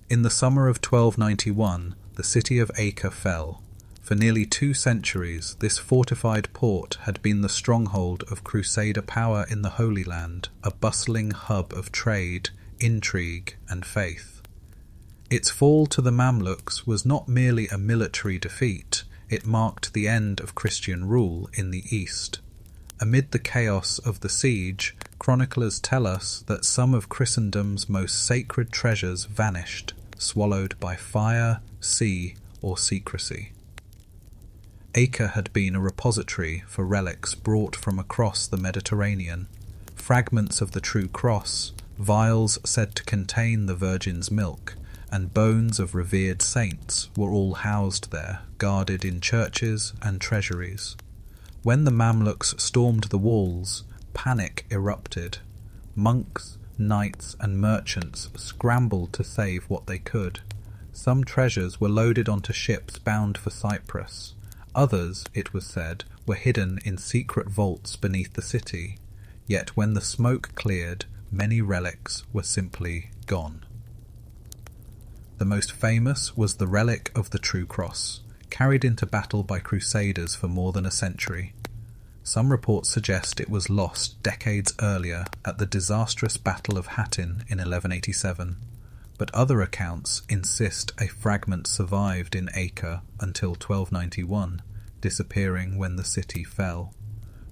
In the summer of 1291, the city of Acre fell. For nearly 2 centuries, this fortified port had been the stronghold of Crusader power in the Holy Land, a bustling hub of trade, intrigue, and faith. Its fall to the Mamluks was not merely a military defeat, it marked the end of Christian rule in the East. Amid the chaos of the siege, chroniclers tell us that some of Christendom's most sacred treasures vanished, swallowed by fire, sea, or secrecy. Acre had been a repository for relics brought from across the Mediterranean. Fragments of the true cross, vials said to contain the Virgin's milk, and bones of revered saints were all housed there, guarded in churches and treasuries. When the Mamluks stormed the walls, panic erupted. Monks, knights, and merchants scrambled to save what they could. Some treasures were loaded onto ships bound for Cyprus. Others, it was said, were hidden in secret vaults beneath the city. Yet when the smoke cleared, many relics were simply gone. The most famous was the relic of the True Cross, carried into battle by Crusaders for more than a century. Some reports suggest it was lost decades earlier at the disastrous Battle of Hattin in 1187, but other accounts insist a fragment survived in Acre until 1291, disappearing when the city fell.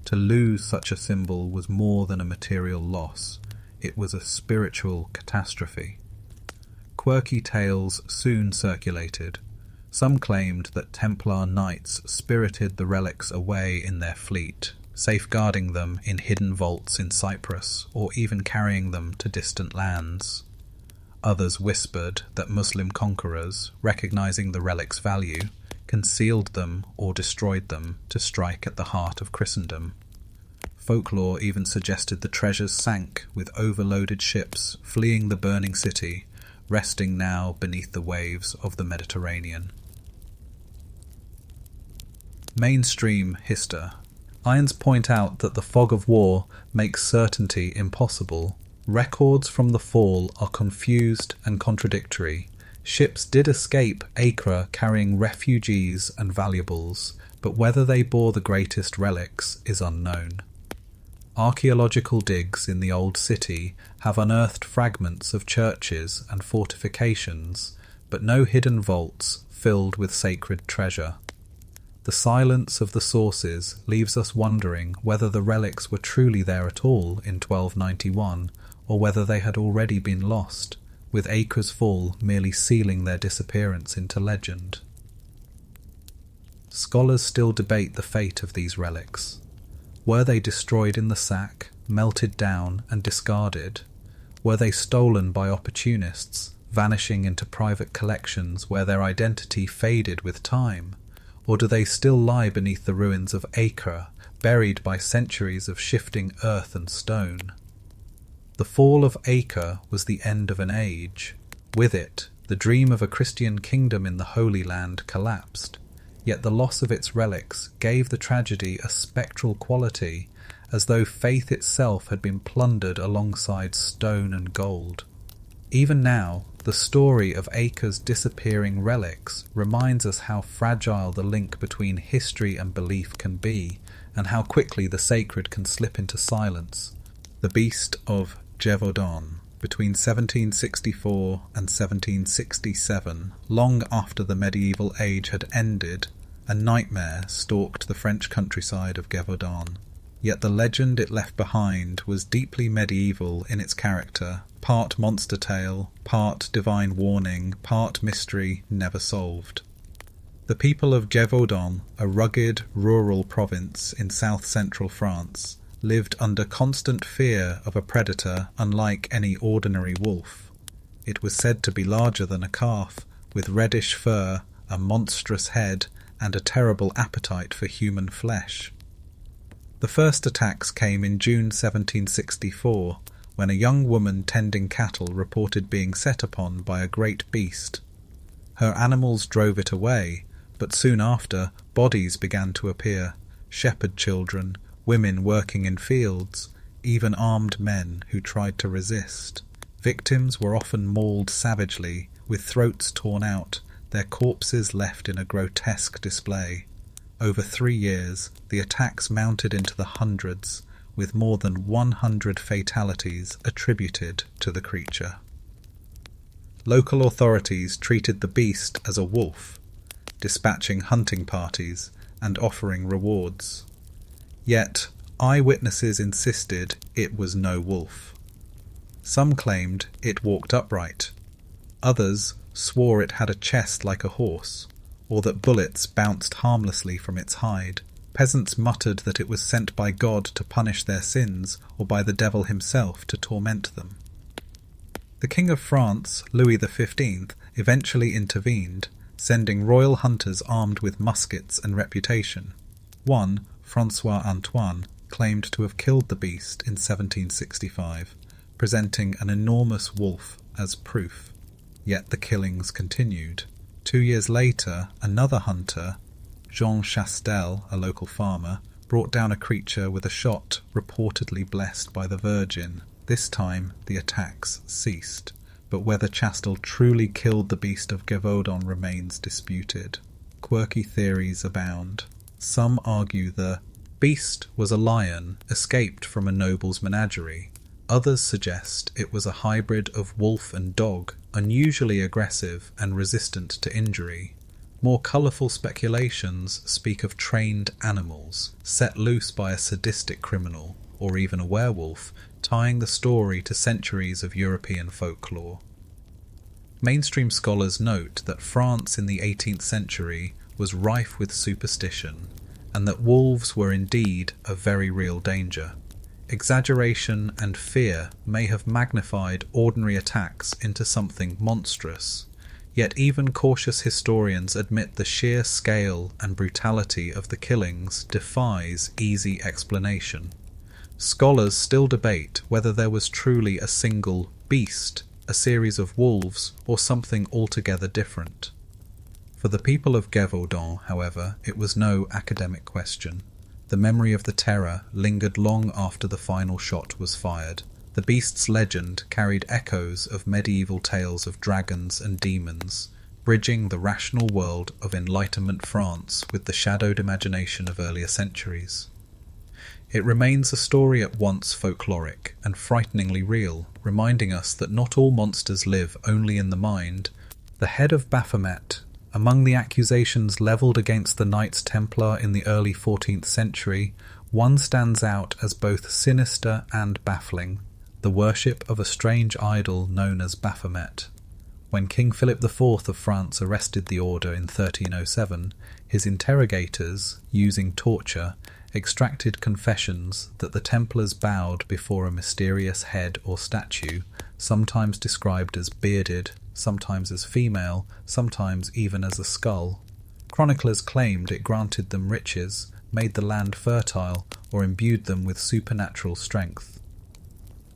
To lose such a symbol was more than a material loss, it was a spiritual catastrophe. Quirky tales soon circulated. Some claimed that Templar knights spirited the relics away in their fleet, safeguarding them in hidden vaults in Cyprus or even carrying them to distant lands. Others whispered that Muslim conquerors, recognizing the relic's value, concealed them or destroyed them to strike at the heart of Christendom. Folklore even suggested the treasures sank with overloaded ships fleeing the burning city, resting now beneath the waves of the Mediterranean. Mainstream Hister. Irons point out that the fog of war makes certainty impossible. Records from the fall are confused and contradictory. Ships did escape Acre carrying refugees and valuables, but whether they bore the greatest relics is unknown. Archaeological digs in the old city have unearthed fragments of churches and fortifications, but no hidden vaults filled with sacred treasure. The silence of the sources leaves us wondering whether the relics were truly there at all in 1291, or whether they had already been lost, with Acre's fall merely sealing their disappearance into legend. Scholars still debate the fate of these relics. Were they destroyed in the sack, melted down and discarded? Were they stolen by opportunists, vanishing into private collections where their identity faded with time? Or do they still lie beneath the ruins of Acre, buried by centuries of shifting earth and stone? The fall of Acre was the end of an age. With it, the dream of a Christian kingdom in the Holy Land collapsed. Yet the loss of its relics gave the tragedy a spectral quality, as though faith itself had been plundered alongside stone and gold. Even now, the story of Acre's disappearing relics reminds us how fragile the link between history and belief can be, and how quickly the sacred can slip into silence. The Beast of Gevaudan. Between 1764 and 1767, long after the medieval age had ended, a nightmare stalked the French countryside of Gevaudan. Yet the legend it left behind was deeply medieval in its character, part monster tale, part divine warning, part mystery never solved. The people of Gevaudan, a rugged, rural province in south-central France, lived under constant fear of a predator unlike any ordinary wolf. It was said to be larger than a calf, with reddish fur, a monstrous head, and a terrible appetite for human flesh. The first attacks came in June 1764, when a young woman tending cattle reported being set upon by a great beast. Her animals drove it away, but soon after bodies began to appear, shepherd children, women working in fields, even armed men who tried to resist. Victims were often mauled savagely, with throats torn out, their corpses left in a grotesque display. Over 3 years, the attacks mounted into the hundreds, with more than 100 fatalities attributed to the creature. Local authorities treated the beast as a wolf, dispatching hunting parties and offering rewards. Yet, eyewitnesses insisted it was no wolf. Some claimed it walked upright. Others swore it had a chest like a horse, or that bullets bounced harmlessly from its hide. Peasants muttered that it was sent by God to punish their sins, or by the devil himself to torment them. The King of France, Louis XV, eventually intervened, sending royal hunters armed with muskets and reputation. One, François Antoine, claimed to have killed the beast in 1765, presenting an enormous wolf as proof. Yet the killings continued. 2 years later, another hunter, Jean Chastel, a local farmer, brought down a creature with a shot reportedly blessed by the Virgin. This time the attacks ceased, but whether Chastel truly killed the Beast of Gevaudan remains disputed. Quirky theories abound. Some argue the beast was a lion escaped from a noble's menagerie. Others suggest it was a hybrid of wolf and dog, unusually aggressive and resistant to injury. More colourful speculations speak of trained animals, set loose by a sadistic criminal, or even a werewolf, tying the story to centuries of European folklore. Mainstream scholars note that France in the 18th century was rife with superstition. and that wolves were indeed a very real danger. Exaggeration and fear may have magnified ordinary attacks into something monstrous, yet even cautious historians admit the sheer scale and brutality of the killings defies easy explanation. Scholars still debate whether there was truly a single beast, a series of wolves, or something altogether different. For the people of Gevaudan, however, it was no academic question. The memory of the terror lingered long after the final shot was fired. The beast's legend carried echoes of medieval tales of dragons and demons, bridging the rational world of Enlightenment France with the shadowed imagination of earlier centuries. It remains a story at once folkloric and frighteningly real, reminding us that not all monsters live only in the mind. The head of Baphomet, among the accusations levelled against the Knights Templar in the early 14th century, one stands out as both sinister and baffling: the worship of a strange idol known as Baphomet. When King Philip IV of France arrested the order in 1307, his interrogators, using torture, extracted confessions that the Templars bowed before a mysterious head or statue, sometimes described as bearded, sometimes as female, sometimes even as a skull. Chroniclers claimed it granted them riches, made the land fertile, or imbued them with supernatural strength.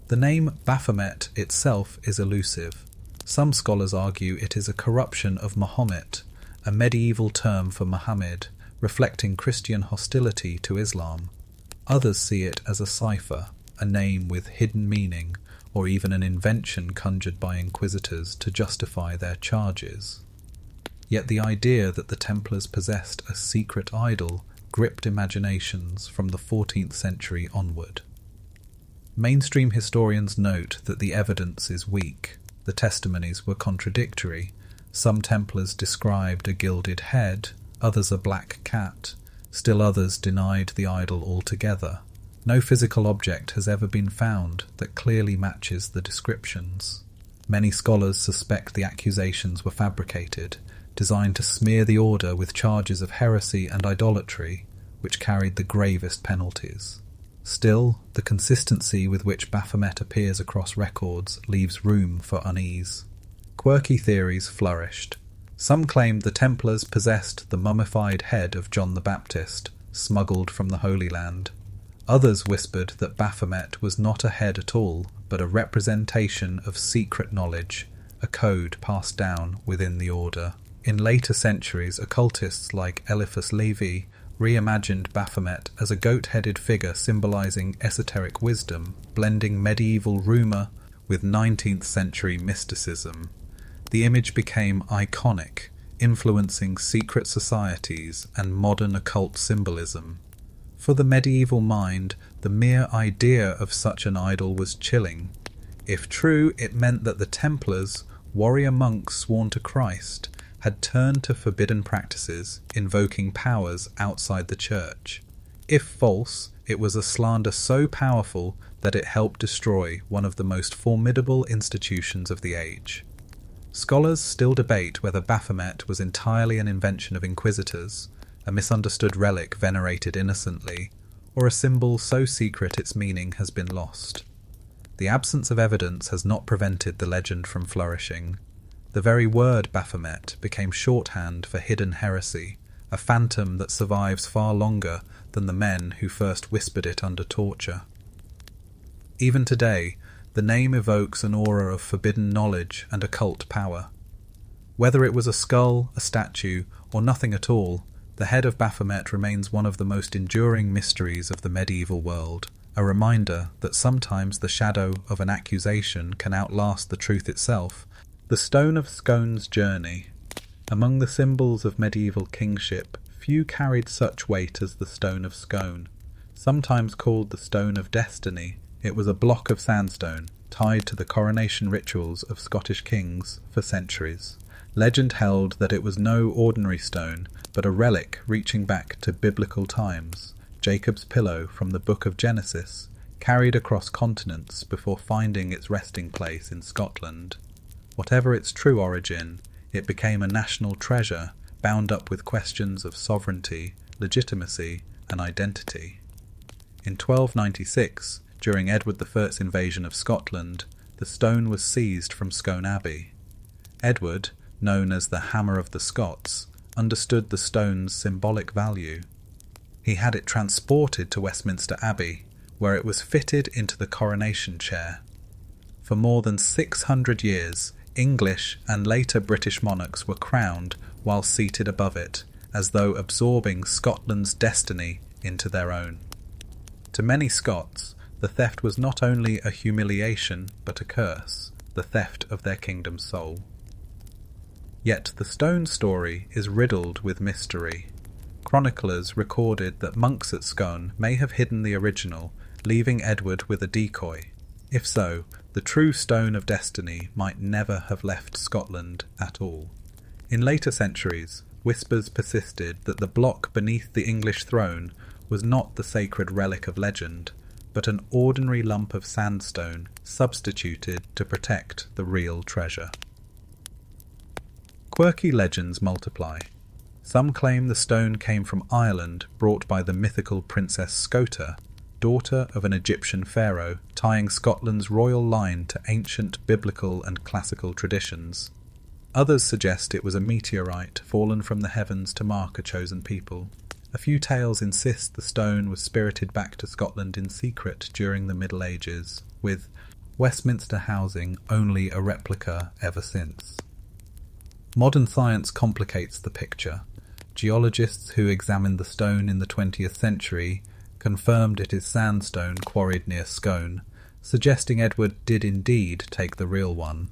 The name Baphomet itself is elusive. Some scholars argue it is a corruption of Mahomet, a medieval term for Muhammad, reflecting Christian hostility to Islam. Others see it as a cipher, a name with hidden meaning, or even an invention conjured by inquisitors to justify their charges. Yet the idea that the Templars possessed a secret idol gripped imaginations from the 14th century onward. Mainstream historians note that the evidence is weak. The testimonies were contradictory. Some Templars described a gilded head, others a black cat, still others denied the idol altogether. No physical object has ever been found that clearly matches the descriptions. Many scholars suspect the accusations were fabricated, designed to smear the order with charges of heresy and idolatry, which carried the gravest penalties. Still, the consistency with which Baphomet appears across records leaves room for unease. Quirky theories flourished. Some claimed the Templars possessed the mummified head of John the Baptist, smuggled from the Holy Land. Others whispered that Baphomet was not a head at all, but a representation of secret knowledge, a code passed down within the order. In later centuries, occultists like Eliphas Levi reimagined Baphomet as a goat-headed figure symbolizing esoteric wisdom, blending medieval rumour with 19th century mysticism. The image became iconic, influencing secret societies and modern occult symbolism. For the medieval mind, the mere idea of such an idol was chilling. If true, it meant that the Templars, warrior monks sworn to Christ, had turned to forbidden practices, invoking powers outside the church. If false, it was a slander so powerful that it helped destroy one of the most formidable institutions of the age. Scholars still debate whether Baphomet was entirely an invention of inquisitors, a misunderstood relic venerated innocently, or a symbol so secret its meaning has been lost. The absence of evidence has not prevented the legend from flourishing. The very word Baphomet became shorthand for hidden heresy, a phantom that survives far longer than the men who first whispered it under torture. Even today, the name evokes an aura of forbidden knowledge and occult power. Whether it was a skull, a statue, or nothing at all, the head of Baphomet remains one of the most enduring mysteries of the medieval world, a reminder that sometimes the shadow of an accusation can outlast the truth itself. The Stone of Scone's journey. Among the symbols of medieval kingship, few carried such weight as the Stone of Scone. Sometimes called the Stone of Destiny, it was a block of sandstone tied to the coronation rituals of Scottish kings for centuries. Legend held that it was no ordinary stone, but a relic reaching back to biblical times, Jacob's pillow from the Book of Genesis, carried across continents before finding its resting place in Scotland. Whatever its true origin, it became a national treasure, bound up with questions of sovereignty legitimacy, and identity. In 1296, during Edward I's invasion of Scotland, the stone was seized from Scone Abbey. Edward, known as the Hammer of the Scots, understood the stone's symbolic value. He had it transported to Westminster Abbey, where it was fitted into the coronation chair. For more than 600 years, English and later British monarchs were crowned while seated above it, as though absorbing Scotland's destiny into their own. To many Scots, the theft was not only a humiliation but a curse, the theft of their kingdom's soul. Yet the stone story is riddled with mystery. Chroniclers recorded that monks at Scone may have hidden the original, leaving Edward with a decoy. If so, the true Stone of Destiny might never have left Scotland at all. In later centuries, whispers persisted that the block beneath the English throne was not the sacred relic of legend, but an ordinary lump of sandstone substituted to protect the real treasure. Quirky legends multiply. Some claim the stone came from Ireland, brought by the mythical Princess Scota, daughter of an Egyptian pharaoh, tying Scotland's royal line to ancient biblical and classical traditions. Others suggest it was a meteorite fallen from the heavens to mark a chosen people. A few tales insist the stone was spirited back to Scotland in secret during the Middle Ages, with Westminster housing only a replica ever since. Modern science complicates the picture. Geologists who examined the stone in the 20th century confirmed it is sandstone quarried near Scone, suggesting Edward did indeed take the real one.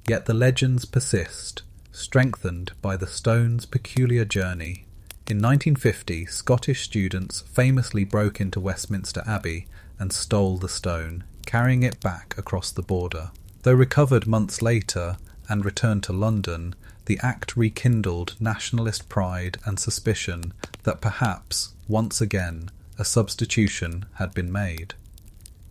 Yet the legends persist, strengthened by the stone's peculiar journey. In 1950, Scottish students famously broke into Westminster Abbey and stole the stone, carrying it back across the border. Though recovered months later and returned to London, the act rekindled nationalist pride and suspicion that perhaps, once again, a substitution had been made.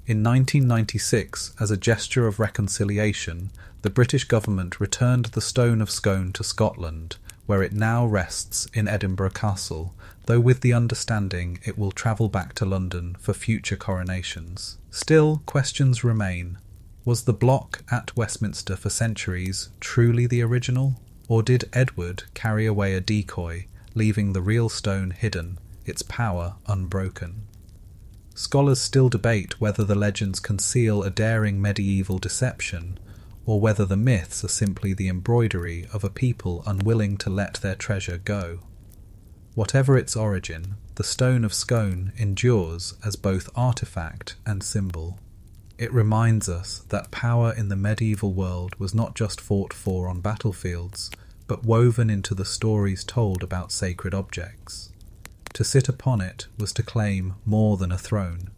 In 1996, as a gesture of reconciliation, the British government returned the Stone of Scone to Scotland, where it now rests in Edinburgh Castle, though with the understanding it will travel back to London for future coronations. Still, questions remain. Was the block at Westminster for centuries truly the original? Or did Edward carry away a decoy, leaving the real stone hidden, its power unbroken? Scholars still debate whether the legends conceal a daring medieval deception, or whether the myths are simply the embroidery of a people unwilling to let their treasure go. Whatever its origin, the Stone of Scone endures as both artifact and symbol. It reminds us that power in the medieval world was not just fought for on battlefields, but woven into the stories told about sacred objects. To sit upon it was to claim more than a throne.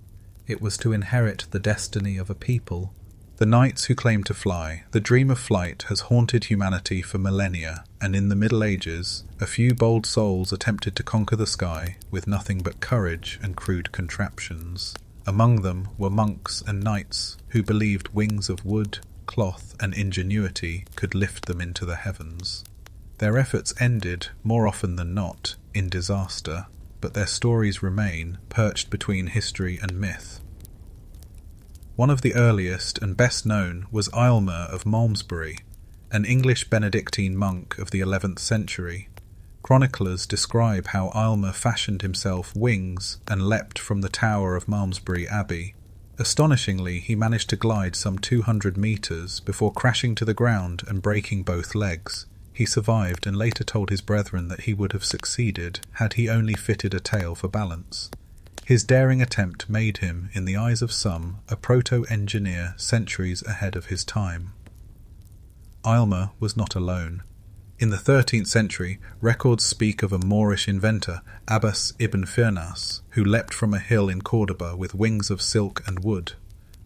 It was to inherit the destiny of a people. The knights who claim to fly, the dream of flight has haunted humanity for millennia, and in the Middle Ages, a few bold souls attempted to conquer the sky with nothing but courage and crude contraptions. Among them were monks and knights who believed wings of wood, cloth, and ingenuity could lift them into the heavens. Their efforts ended, more often than not, in disaster, but their stories remain, perched between history and myth. One of the earliest and best known was Aylmer of Malmesbury, an English Benedictine monk of the 11th century. Chroniclers describe how Aylmer fashioned himself wings and leapt from the tower of Malmesbury Abbey. Astonishingly, he managed to glide some 200 metres before crashing to the ground and breaking both legs. He survived and later told his brethren that he would have succeeded had he only fitted a tail for balance. His daring attempt made him, in the eyes of some, a proto-engineer centuries ahead of his time. Aylmer was not alone. In the 13th century, records speak of a Moorish inventor, Abbas ibn Firnas, who leapt from a hill in Cordoba with wings of silk and wood.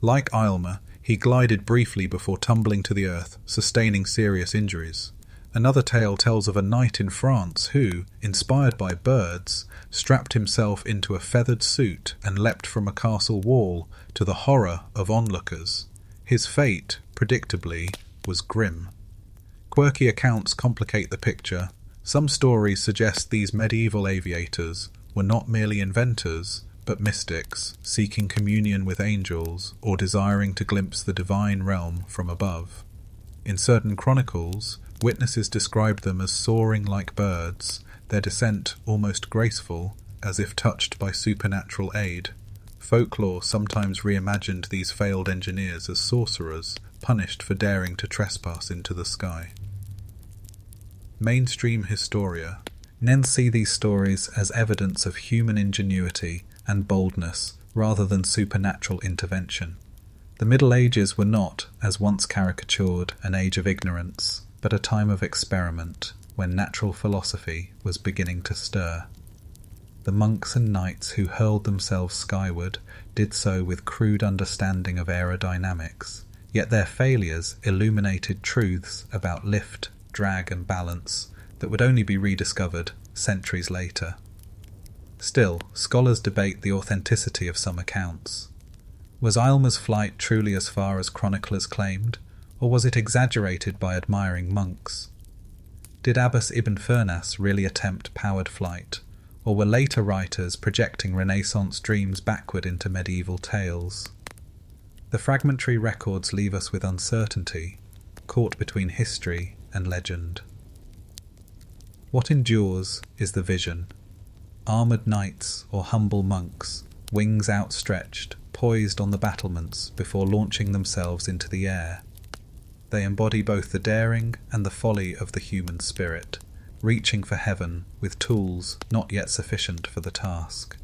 Like Aylmer, he glided briefly before tumbling to the earth, sustaining serious injuries. Another tale tells of a knight in France who, inspired by birds, strapped himself into a feathered suit and leapt from a castle wall to the horror of onlookers. His fate, predictably, was grim. Quirky accounts complicate the picture. Some stories suggest these medieval aviators were not merely inventors, but mystics, seeking communion with angels or desiring to glimpse the divine realm from above. In certain chronicles, witnesses describe them as soaring like birds, their descent almost graceful, as if touched by supernatural aid. Folklore sometimes reimagined these failed engineers as sorcerers, punished for daring to trespass into the sky. Mainstream Historia see these stories as evidence of human ingenuity and boldness rather than supernatural intervention. The Middle Ages were not, as once caricatured, an age of ignorance, but a time of experiment, when natural philosophy was beginning to stir. The monks and knights who hurled themselves skyward did so with crude understanding of aerodynamics, yet their failures illuminated truths about lift, drag and balance that would only be rediscovered centuries later. Still, scholars debate the authenticity of some accounts. Was Aylmer's flight truly as far as chroniclers claimed, or was it exaggerated by admiring monks? Did Abbas ibn Firnas really attempt powered flight, or were later writers projecting Renaissance dreams backward into medieval tales? The fragmentary records leave us with uncertainty, caught between history and legend. What endures is the vision. Armoured knights or humble monks, wings outstretched, poised on the battlements before launching themselves into the air. They embody both the daring and the folly of the human spirit, reaching for heaven with tools not yet sufficient for the task.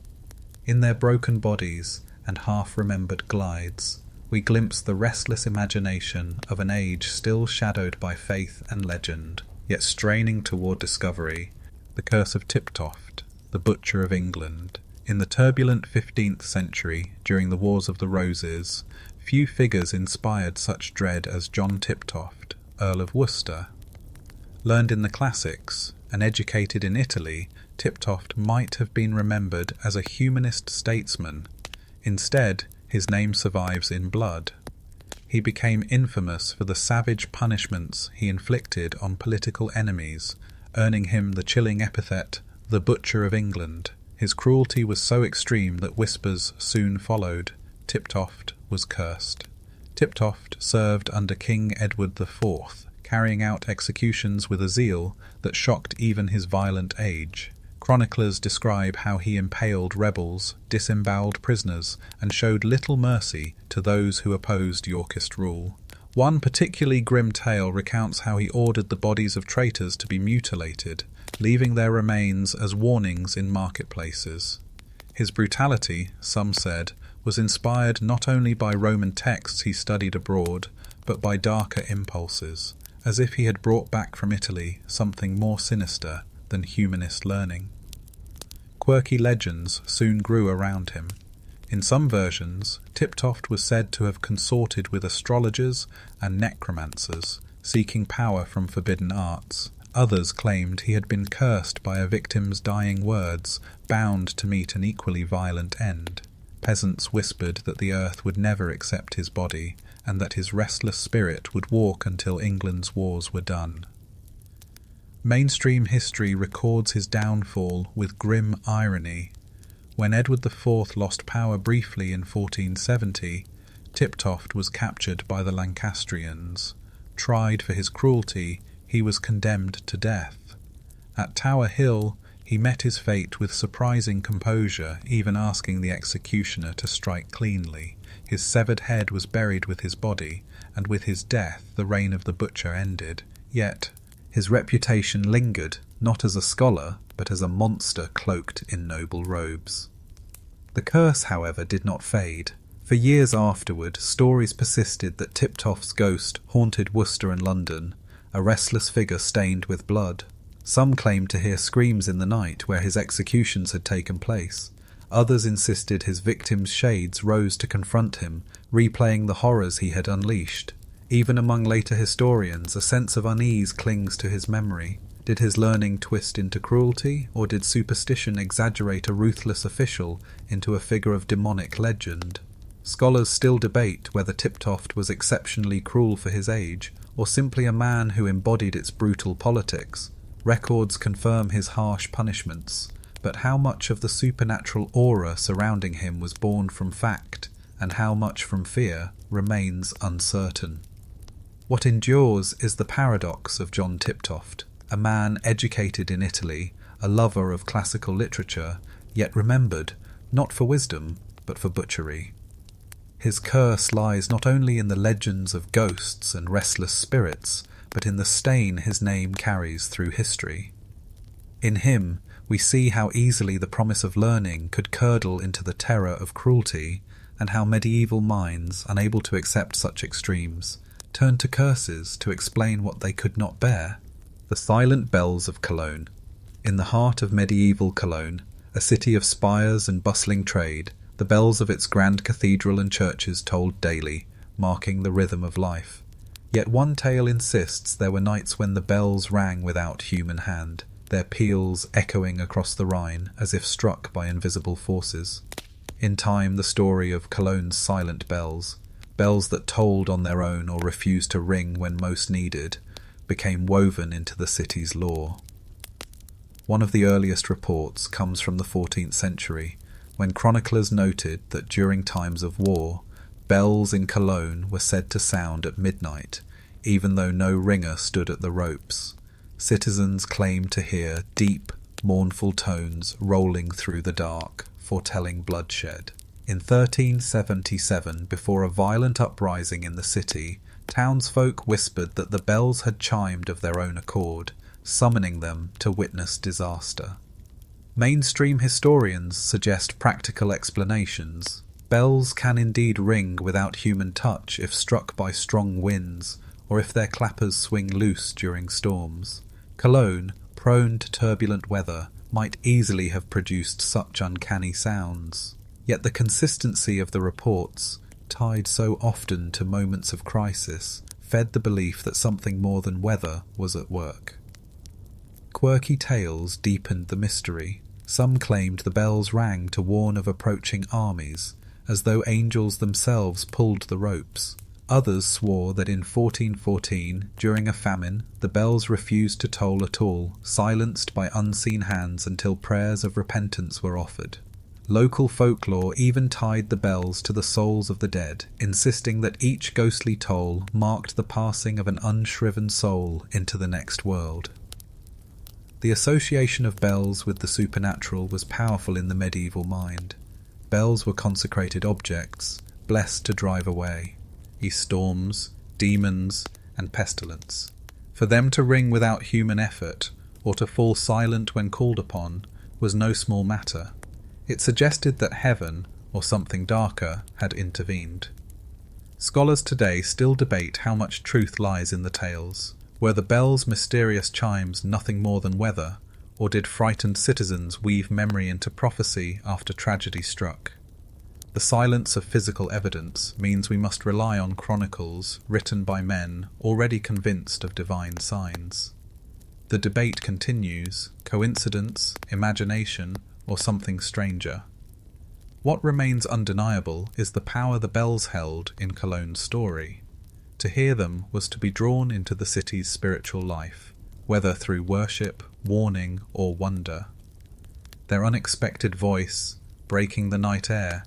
In their broken bodies and half-remembered glides, we glimpse the restless imagination of an age still shadowed by faith and legend, yet straining toward discovery. The curse of Tiptoft, the butcher of England. In the turbulent 15th century, during the Wars of the Roses, few figures inspired such dread as John Tiptoft, Earl of Worcester. Learned in the classics and educated in Italy, Tiptoft might have been remembered as a humanist statesman. Instead, his name survives in blood. He became infamous for the savage punishments he inflicted on political enemies, earning him the chilling epithet, the Butcher of England. His cruelty was so extreme that whispers soon followed. Tiptoft was cursed. Tiptoft served under King Edward IV, carrying out executions with a zeal that shocked even his violent age. Chroniclers describe how he impaled rebels, disemboweled prisoners, and showed little mercy to those who opposed Yorkist rule. One particularly grim tale recounts how he ordered the bodies of traitors to be mutilated, leaving their remains as warnings in marketplaces. His brutality, some said, was inspired not only by Roman texts he studied abroad, but by darker impulses, as if he had brought back from Italy something more sinister than humanist learning. Quirky legends soon grew around him. In some versions, Tiptoft was said to have consorted with astrologers and necromancers, seeking power from forbidden arts. Others claimed he had been cursed by a victim's dying words, bound to meet an equally violent end. Peasants whispered that the earth would never accept his body, and that his restless spirit would walk until England's wars were done. Mainstream history records his downfall with grim irony. When Edward IV lost power briefly in 1470, Tiptoft was captured by the Lancastrians. Tried for his cruelty, he was condemned to death. At Tower Hill, he met his fate with surprising composure, even asking the executioner to strike cleanly. His severed head was buried with his body, and with his death the reign of the butcher ended. Yet, his reputation lingered, not as a scholar, but as a monster cloaked in noble robes. The curse, however, did not fade. For years afterward, stories persisted that Tiptoft's ghost haunted Worcester and London, a restless figure stained with blood. Some claimed to hear screams in the night where his executions had taken place. Others insisted his victims' shades rose to confront him, replaying the horrors he had unleashed. Even among later historians, a sense of unease clings to his memory. Did his learning twist into cruelty, or did superstition exaggerate a ruthless official into a figure of demonic legend? Scholars still debate whether Tiptoft was exceptionally cruel for his age, or simply a man who embodied its brutal politics. Records confirm his harsh punishments, but how much of the supernatural aura surrounding him was born from fact, and how much from fear, remains uncertain. What endures is the paradox of John Tiptoft, a man educated in Italy, a lover of classical literature, yet remembered, not for wisdom, but for butchery. His curse lies not only in the legends of ghosts and restless spirits, but in the stain his name carries through history. In him, we see how easily the promise of learning could curdle into the terror of cruelty, and how medieval minds, unable to accept such extremes, turned to curses to explain what they could not bear. The silent bells of Cologne. In the heart of medieval Cologne, a city of spires and bustling trade, the bells of its grand cathedral and churches tolled daily, marking the rhythm of life. Yet one tale insists there were nights when the bells rang without human hand, their peals echoing across the Rhine as if struck by invisible forces. In time, the story of Cologne's silent bells, bells that tolled on their own or refused to ring when most needed, became woven into the city's lore. One of the earliest reports comes from the 14th century, when chroniclers noted that during times of war, bells in Cologne were said to sound at midnight, even though no ringer stood at the ropes. Citizens claimed to hear deep, mournful tones rolling through the dark, foretelling bloodshed. In 1377, before a violent uprising in the city, townsfolk whispered that the bells had chimed of their own accord, summoning them to witness disaster. Mainstream historians suggest practical explanations. Bells can indeed ring without human touch if struck by strong winds, or if their clappers swing loose during storms. Cologne, prone to turbulent weather, might easily have produced such uncanny sounds. Yet the consistency of the reports, tied so often to moments of crisis, fed the belief that something more than weather was at work. Quirky tales deepened the mystery. Some claimed the bells rang to warn of approaching armies, as though angels themselves pulled the ropes. Others swore that in 1414, during a famine, the bells refused to toll at all, silenced by unseen hands until prayers of repentance were offered. Local folklore even tied the bells to the souls of the dead, insisting that each ghostly toll marked the passing of an unshriven soul into the next world. The association of bells with the supernatural was powerful in the medieval mind. Bells were consecrated objects, blessed to drive away storms, demons, and pestilence. For them to ring without human effort, or to fall silent when called upon, was no small matter. It suggested that heaven, or something darker, had intervened. Scholars today still debate how much truth lies in the tales. Were the bells' mysterious chimes nothing more than weather, or did frightened citizens weave memory into prophecy after tragedy struck? The silence of physical evidence means we must rely on chronicles written by men already convinced of divine signs. The debate continues: coincidence, imagination, or something stranger. What remains undeniable is the power the bells held in Cologne's story. To hear them was to be drawn into the city's spiritual life, whether through worship, warning, or wonder. Their unexpected voice, breaking the night air,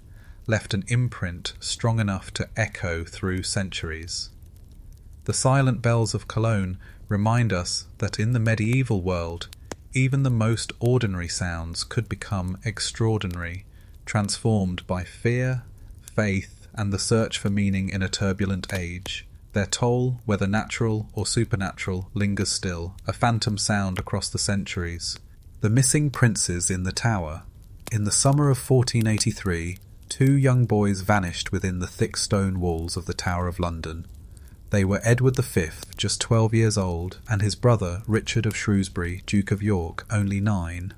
left an imprint strong enough to echo through centuries. The silent bells of Cologne remind us that in the medieval world, even the most ordinary sounds could become extraordinary, transformed by fear, faith, and the search for meaning in a turbulent age. Their toll, whether natural or supernatural, lingers still, a phantom sound across the centuries. The missing princes in the tower. In the summer of 1483, 2 young boys vanished within the thick stone walls of the Tower of London. They were Edward V, just 12 years old, and his brother, Richard of Shrewsbury, Duke of York, only 9.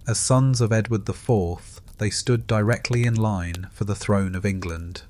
As sons of Edward IV, they stood directly in line for the throne of England.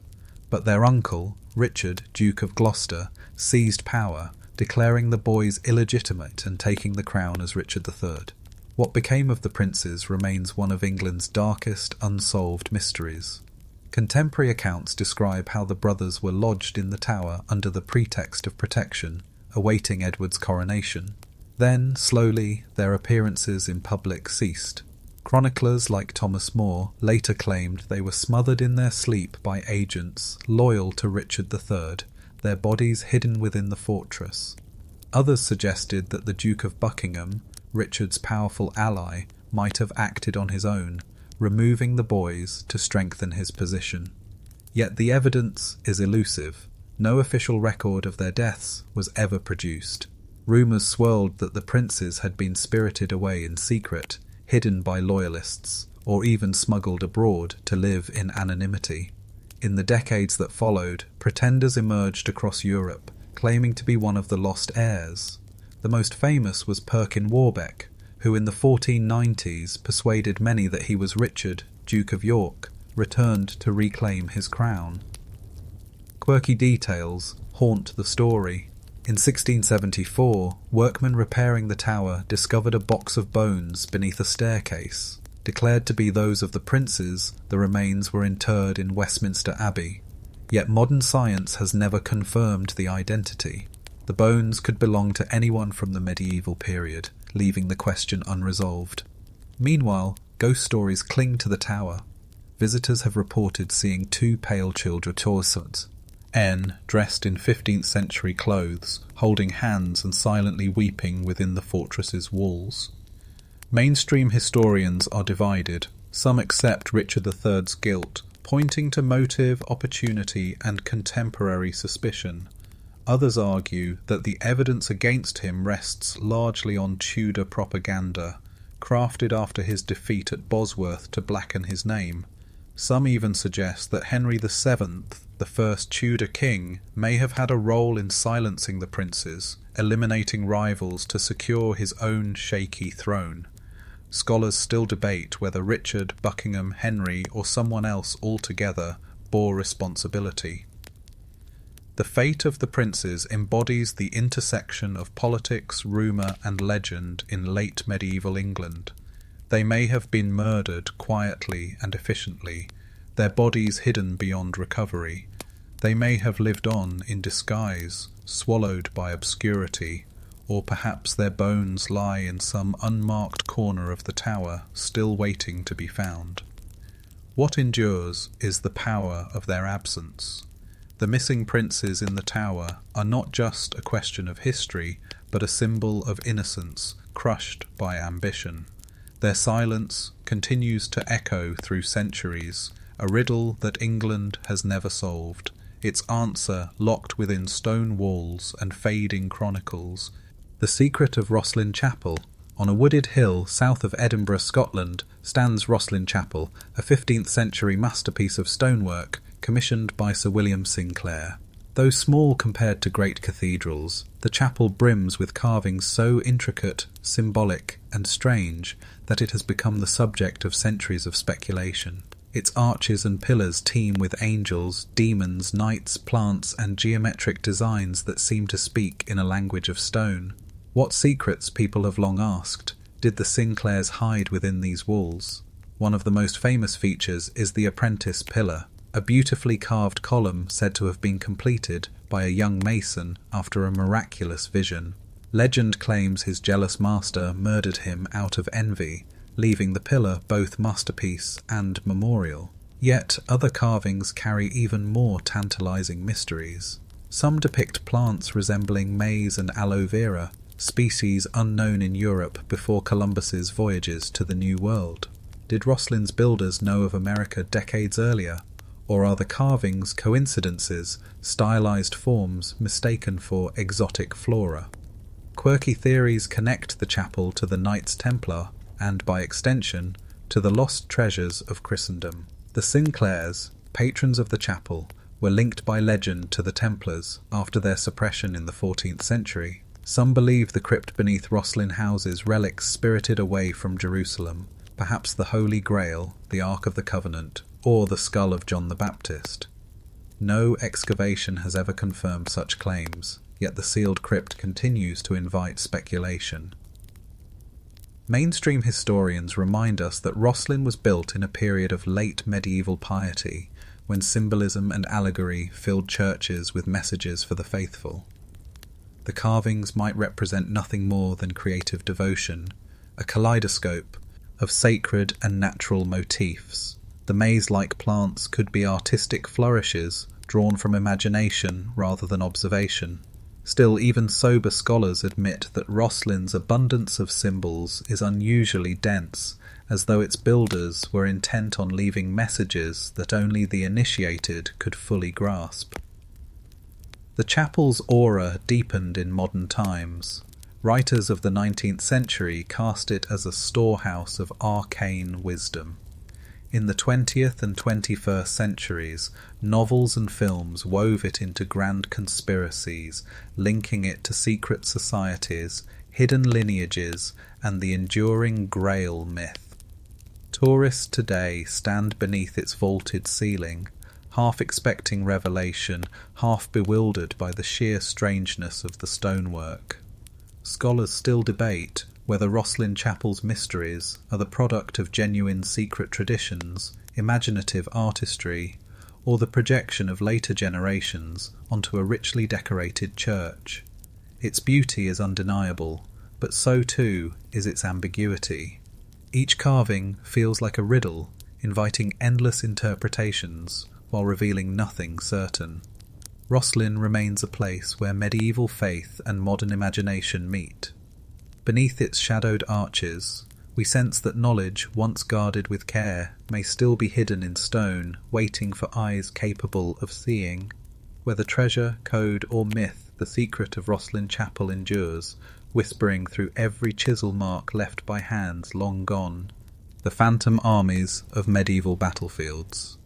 But their uncle, Richard, Duke of Gloucester, seized power, declaring the boys illegitimate and taking the crown as Richard III. What became of the princes remains one of England's darkest unsolved mysteries. Contemporary accounts describe how the brothers were lodged in the tower under the pretext of protection, awaiting Edward's coronation. Then, slowly, their appearances in public ceased. Chroniclers like Thomas More later claimed they were smothered in their sleep by agents loyal to Richard III, their bodies hidden within the fortress. Others suggested that the Duke of Buckingham, Richard's powerful ally, might have acted on his own, removing the boys to strengthen his position. Yet the evidence is elusive. No official record of their deaths was ever produced. Rumours swirled that the princes had been spirited away in secret, hidden by loyalists, or even smuggled abroad to live in anonymity. In the decades that followed, pretenders emerged across Europe, claiming to be one of the lost heirs. The most famous was Perkin Warbeck, who in the 1490s persuaded many that he was Richard, Duke of York, returned to reclaim his crown. Quirky details haunt the story. In 1674, workmen repairing the tower discovered a box of bones beneath a staircase. Declared to be those of the princes, the remains were interred in Westminster Abbey. Yet modern science has never confirmed the identity. The bones could belong to anyone from the medieval period, leaving the question unresolved. Meanwhile, ghost stories cling to the tower. Visitors have reported seeing two pale children, N, dressed in 15th century clothes, holding hands and silently weeping within the fortress's walls. Mainstream historians are divided. Some accept Richard III's guilt, pointing to motive, opportunity, and contemporary suspicion. Others argue that the evidence against him rests largely on Tudor propaganda, crafted after his defeat at Bosworth to blacken his name. Some even suggest that Henry VII, the first Tudor king, may have had a role in silencing the princes, eliminating rivals to secure his own shaky throne. Scholars still debate whether Richard, Buckingham, Henry, or someone else altogether bore responsibility. The fate of the princes embodies the intersection of politics, rumour, and legend in late medieval England. They may have been murdered quietly and efficiently, their bodies hidden beyond recovery. They may have lived on in disguise, swallowed by obscurity, or perhaps their bones lie in some unmarked corner of the tower, still waiting to be found. What endures is the power of their absence. The missing princes in the tower are not just a question of history, but a symbol of innocence crushed by ambition. Their silence continues to echo through centuries, a riddle that England has never solved, its answer locked within stone walls and fading chronicles. The secret of Rosslyn Chapel. On a wooded hill south of Edinburgh, Scotland, stands Rosslyn Chapel, a 15th century masterpiece of stonework commissioned by Sir William Sinclair. Though small compared to great cathedrals, the chapel brims with carvings so intricate, symbolic, and strange that it has become the subject of centuries of speculation. Its arches and pillars teem with angels, demons, knights, plants, and geometric designs that seem to speak in a language of stone. What secrets, people have long asked, did the Sinclairs hide within these walls? One of the most famous features is the apprentice pillar, a beautifully carved column said to have been completed by a young mason after a miraculous vision. Legend claims his jealous master murdered him out of envy, leaving the pillar both masterpiece and memorial. Yet other carvings carry even more tantalizing mysteries. Some depict plants resembling maize and aloe vera, species unknown in Europe before Columbus's voyages to the New World. Did Rosslyn's builders know of America decades earlier? Or are the carvings coincidences, stylized forms mistaken for exotic flora? Quirky theories connect the chapel to the Knights Templar, and by extension, to the lost treasures of Christendom. The Sinclairs, patrons of the chapel, were linked by legend to the Templars after their suppression in the 14th century. Some believe the crypt beneath Rosslyn houses relics spirited away from Jerusalem, perhaps the Holy Grail, the Ark of the Covenant, or the skull of John the Baptist. No excavation has ever confirmed such claims, yet the sealed crypt continues to invite speculation. Mainstream historians remind us that Rosslyn was built in a period of late medieval piety, when symbolism and allegory filled churches with messages for the faithful. The carvings might represent nothing more than creative devotion, a kaleidoscope of sacred and natural motifs. The maze-like plants could be artistic flourishes drawn from imagination rather than observation. Still, even sober scholars admit that Rosslyn's abundance of symbols is unusually dense, as though its builders were intent on leaving messages that only the initiated could fully grasp. The chapel's aura deepened in modern times. Writers of the 19th century cast it as a storehouse of arcane wisdom. In the 20th and 21st centuries, novels and films wove it into grand conspiracies, linking it to secret societies, hidden lineages, and the enduring Grail myth. Tourists today stand beneath its vaulted ceiling, half expecting revelation, half bewildered by the sheer strangeness of the stonework. Scholars still debate whether Rosslyn Chapel's mysteries are the product of genuine secret traditions, imaginative artistry, or the projection of later generations onto a richly decorated church. Its beauty is undeniable, but so too is its ambiguity. Each carving feels like a riddle, inviting endless interpretations while revealing nothing certain. Rosslyn remains a place where medieval faith and modern imagination meet. Beneath its shadowed arches, we sense that knowledge, once guarded with care, may still be hidden in stone, waiting for eyes capable of seeing. Whether treasure, code, or myth, the secret of Rosslyn Chapel endures, whispering through every chisel mark left by hands long gone. The phantom armies of medieval battlefields.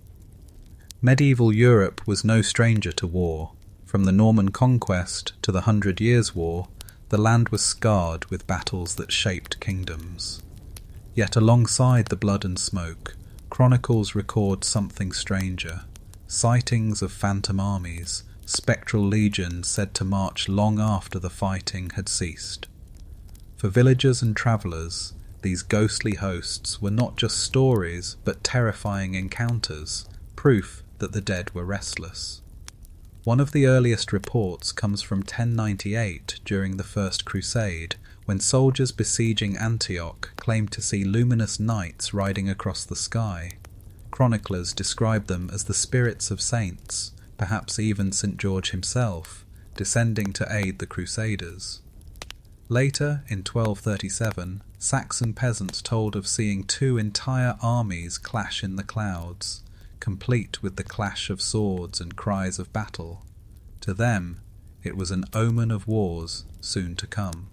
Medieval Europe was no stranger to war. From the Norman conquest to the 100 Years' War, the land was scarred with battles that shaped kingdoms. Yet alongside the blood and smoke, chronicles record something stranger. Sightings of phantom armies, spectral legions said to march long after the fighting had ceased. For villagers and travellers, these ghostly hosts were not just stories but terrifying encounters, proof that the dead were restless. One of the earliest reports comes from 1098 during the First Crusade, when soldiers besieging Antioch claimed to see luminous knights riding across the sky. Chroniclers describe them as the spirits of saints, perhaps even St. George himself, descending to aid the Crusaders. Later, in 1237, Saxon peasants told of seeing two entire armies clash in the clouds, complete with the clash of swords and cries of battle. To them, it was an omen of wars soon to come.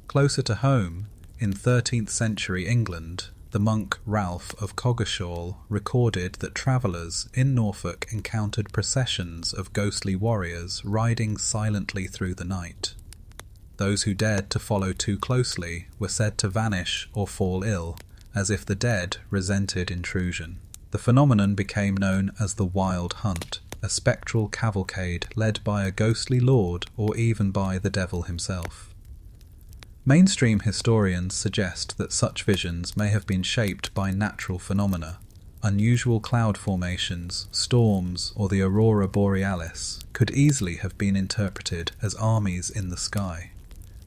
Closer to home, in 13th century England, the monk Ralph of Coggeshall recorded that travellers in Norfolk encountered processions of ghostly warriors riding silently through the night. Those who dared to follow too closely were said to vanish or fall ill, as if the dead resented intrusion. The phenomenon became known as the Wild Hunt, a spectral cavalcade led by a ghostly lord or even by the devil himself. Mainstream historians suggest that such visions may have been shaped by natural phenomena. Unusual cloud formations, storms, or the aurora borealis could easily have been interpreted as armies in the sky.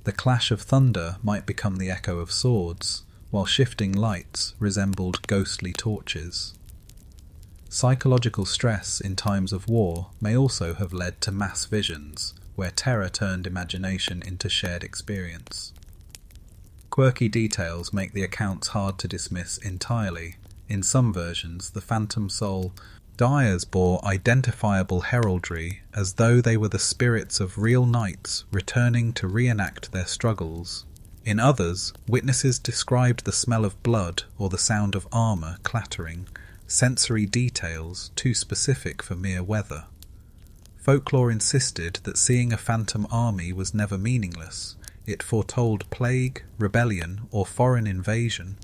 The clash of thunder might become the echo of swords, while shifting lights resembled ghostly torches. Psychological stress in times of war may also have led to mass visions, where terror turned imagination into shared experience. Quirky details make the accounts hard to dismiss entirely. In some versions, the phantom soul dyers bore identifiable heraldry as though they were the spirits of real knights returning to reenact their struggles. In others, witnesses described the smell of blood or the sound of armour clattering, sensory details too specific for mere weather. Folklore insisted that seeing a phantom army was never meaningless. It foretold plague, rebellion, or foreign invasion.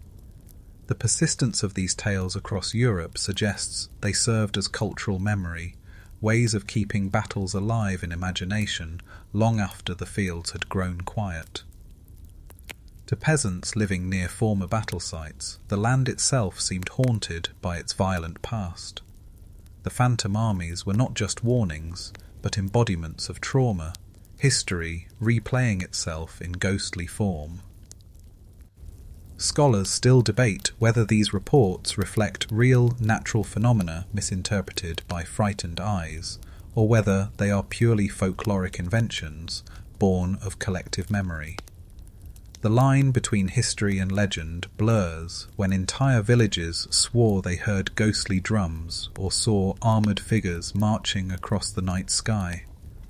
The persistence of these tales across Europe suggests they served as cultural memory, ways of keeping battles alive in imagination long after the fields had grown quiet. To peasants living near former battle sites, the land itself seemed haunted by its violent past. The phantom armies were not just warnings, but embodiments of trauma, history replaying itself in ghostly form. Scholars still debate whether these reports reflect real natural phenomena misinterpreted by frightened eyes, or whether they are purely folkloric inventions born of collective memory. The line between history and legend blurs when entire villages swore they heard ghostly drums or saw armoured figures marching across the night sky.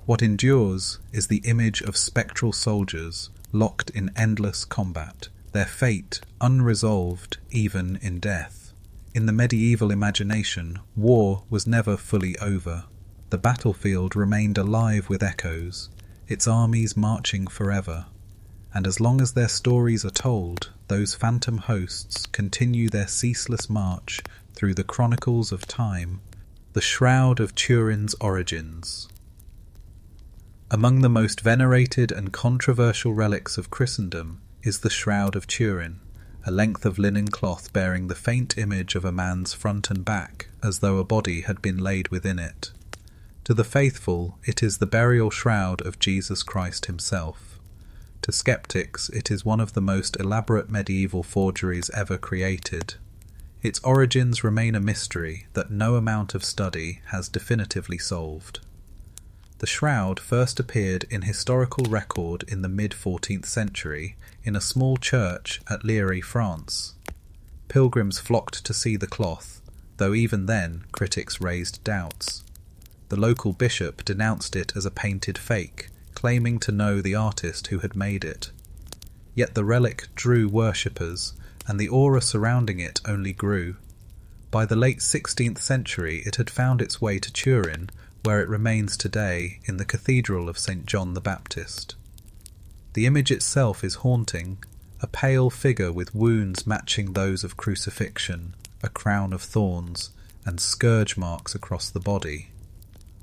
What endures is the image of spectral soldiers locked in endless combat, their fate unresolved even in death. In the medieval imagination, war was never fully over. The battlefield remained alive with echoes, its armies marching forever. And as long as their stories are told, those phantom hosts continue their ceaseless march through the chronicles of time. The Shroud of Turin's origins. Among the most venerated and controversial relics of Christendom is the Shroud of Turin, a length of linen cloth bearing the faint image of a man's front and back, as though a body had been laid within it. To the faithful, it is the burial shroud of Jesus Christ himself. To skeptics, it is one of the most elaborate medieval forgeries ever created. Its origins remain a mystery that no amount of study has definitively solved. The shroud first appeared in historical record in the mid-14th century in a small church at Liéry, France. Pilgrims flocked to see the cloth, though even then critics raised doubts. The local bishop denounced it as a painted fake, claiming to know the artist who had made it. Yet the relic drew worshippers, and the aura surrounding it only grew. By the late 16th century it had found its way to Turin, where it remains today in the Cathedral of St. John the Baptist. The image itself is haunting, a pale figure with wounds matching those of crucifixion, a crown of thorns, and scourge marks across the body.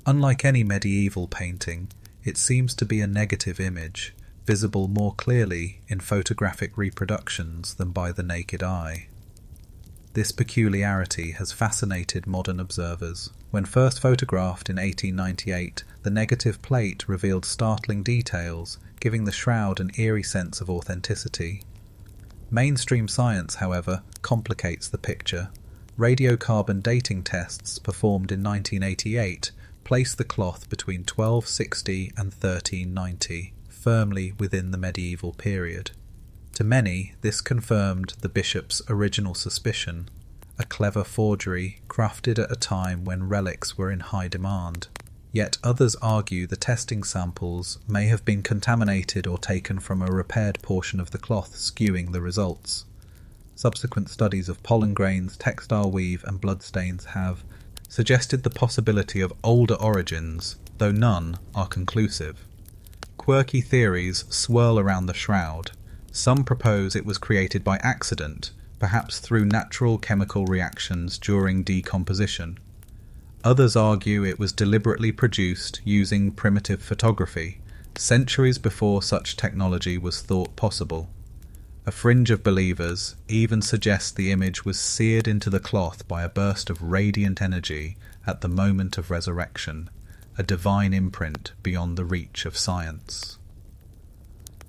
Unlike any medieval painting, it seems to be a negative image, visible more clearly in photographic reproductions than by the naked eye. This peculiarity has fascinated modern observers. When first photographed in 1898, the negative plate revealed startling details, giving the shroud an eerie sense of authenticity. Mainstream science, however, complicates the picture. Radiocarbon dating tests performed in 1988 place the cloth between 1260 and 1390, firmly within the medieval period. To many, this confirmed the bishop's original suspicion, a clever forgery crafted at a time when relics were in high demand. Yet others argue the testing samples may have been contaminated or taken from a repaired portion of the cloth, skewing the results. Subsequent studies of pollen grains, textile weave, and bloodstains have suggested the possibility of older origins, though none are conclusive. Quirky theories swirl around the shroud. Some propose it was created by accident, perhaps through natural chemical reactions during decomposition. Others argue it was deliberately produced using primitive photography, centuries before such technology was thought possible. A fringe of believers even suggests the image was seared into the cloth by a burst of radiant energy at the moment of resurrection, a divine imprint beyond the reach of science.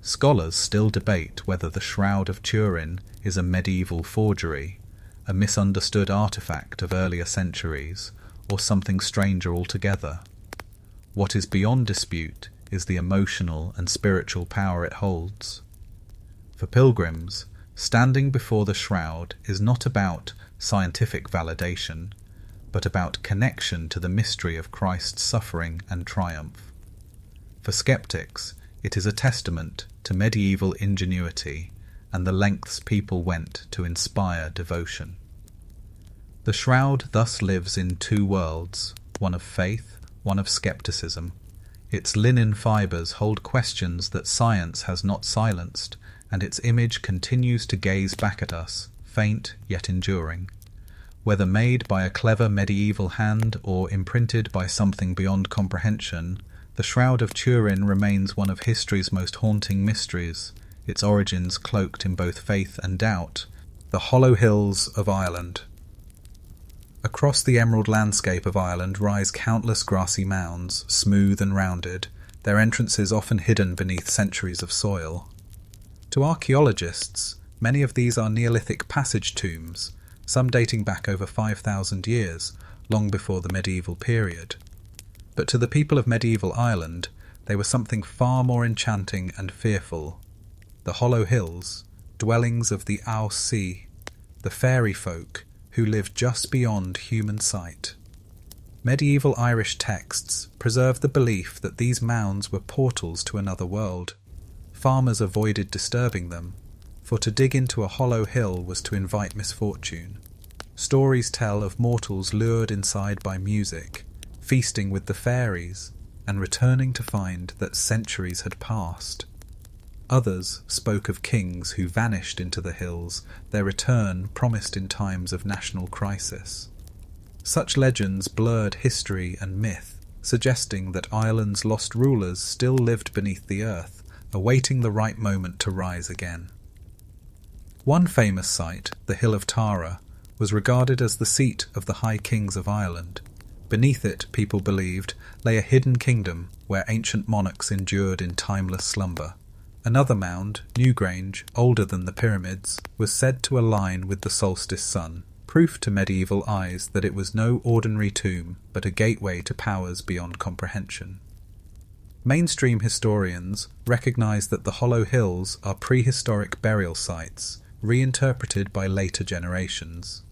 Scholars still debate whether the Shroud of Turin is a medieval forgery, a misunderstood artifact of earlier centuries, or something stranger altogether. What is beyond dispute is the emotional and spiritual power it holds. For pilgrims, standing before the shroud is not about scientific validation, but about connection to the mystery of Christ's suffering and triumph. For skeptics, it is a testament to medieval ingenuity and the lengths people went to inspire devotion. The shroud thus lives in two worlds, one of faith, one of skepticism. Its linen fibres hold questions that science has not silenced, and its image continues to gaze back at us, faint yet enduring. Whether made by a clever medieval hand or imprinted by something beyond comprehension, the Shroud of Turin remains one of history's most haunting mysteries, its origins cloaked in both faith and doubt. The hollow hills of Ireland. Across the emerald landscape of Ireland rise countless grassy mounds, smooth and rounded, their entrances often hidden beneath centuries of soil. To archaeologists, many of these are Neolithic passage tombs, some dating back over 5,000 years, long before the medieval period. But to the people of medieval Ireland, they were something far more enchanting and fearful. The hollow hills, dwellings of the Ow Sea, the fairy folk who lived just beyond human sight. Medieval Irish texts preserve the belief that these mounds were portals to another world. Farmers avoided disturbing them, for to dig into a hollow hill was to invite misfortune. Stories tell of mortals lured inside by music, feasting with the fairies, and returning to find that centuries had passed. Others spoke of kings who vanished into the hills, their return promised in times of national crisis. Such legends blurred history and myth, suggesting that Ireland's lost rulers still lived beneath the earth, awaiting the right moment to rise again. One famous site, the Hill of Tara, was regarded as the seat of the High Kings of Ireland. Beneath it, people believed, lay a hidden kingdom where ancient monarchs endured in timeless slumber. Another mound, Newgrange, older than the pyramids, was said to align with the solstice sun, proof to medieval eyes that it was no ordinary tomb, but a gateway to powers beyond comprehension. Mainstream historians recognise that the hollow hills are prehistoric burial sites, reinterpreted by later generations.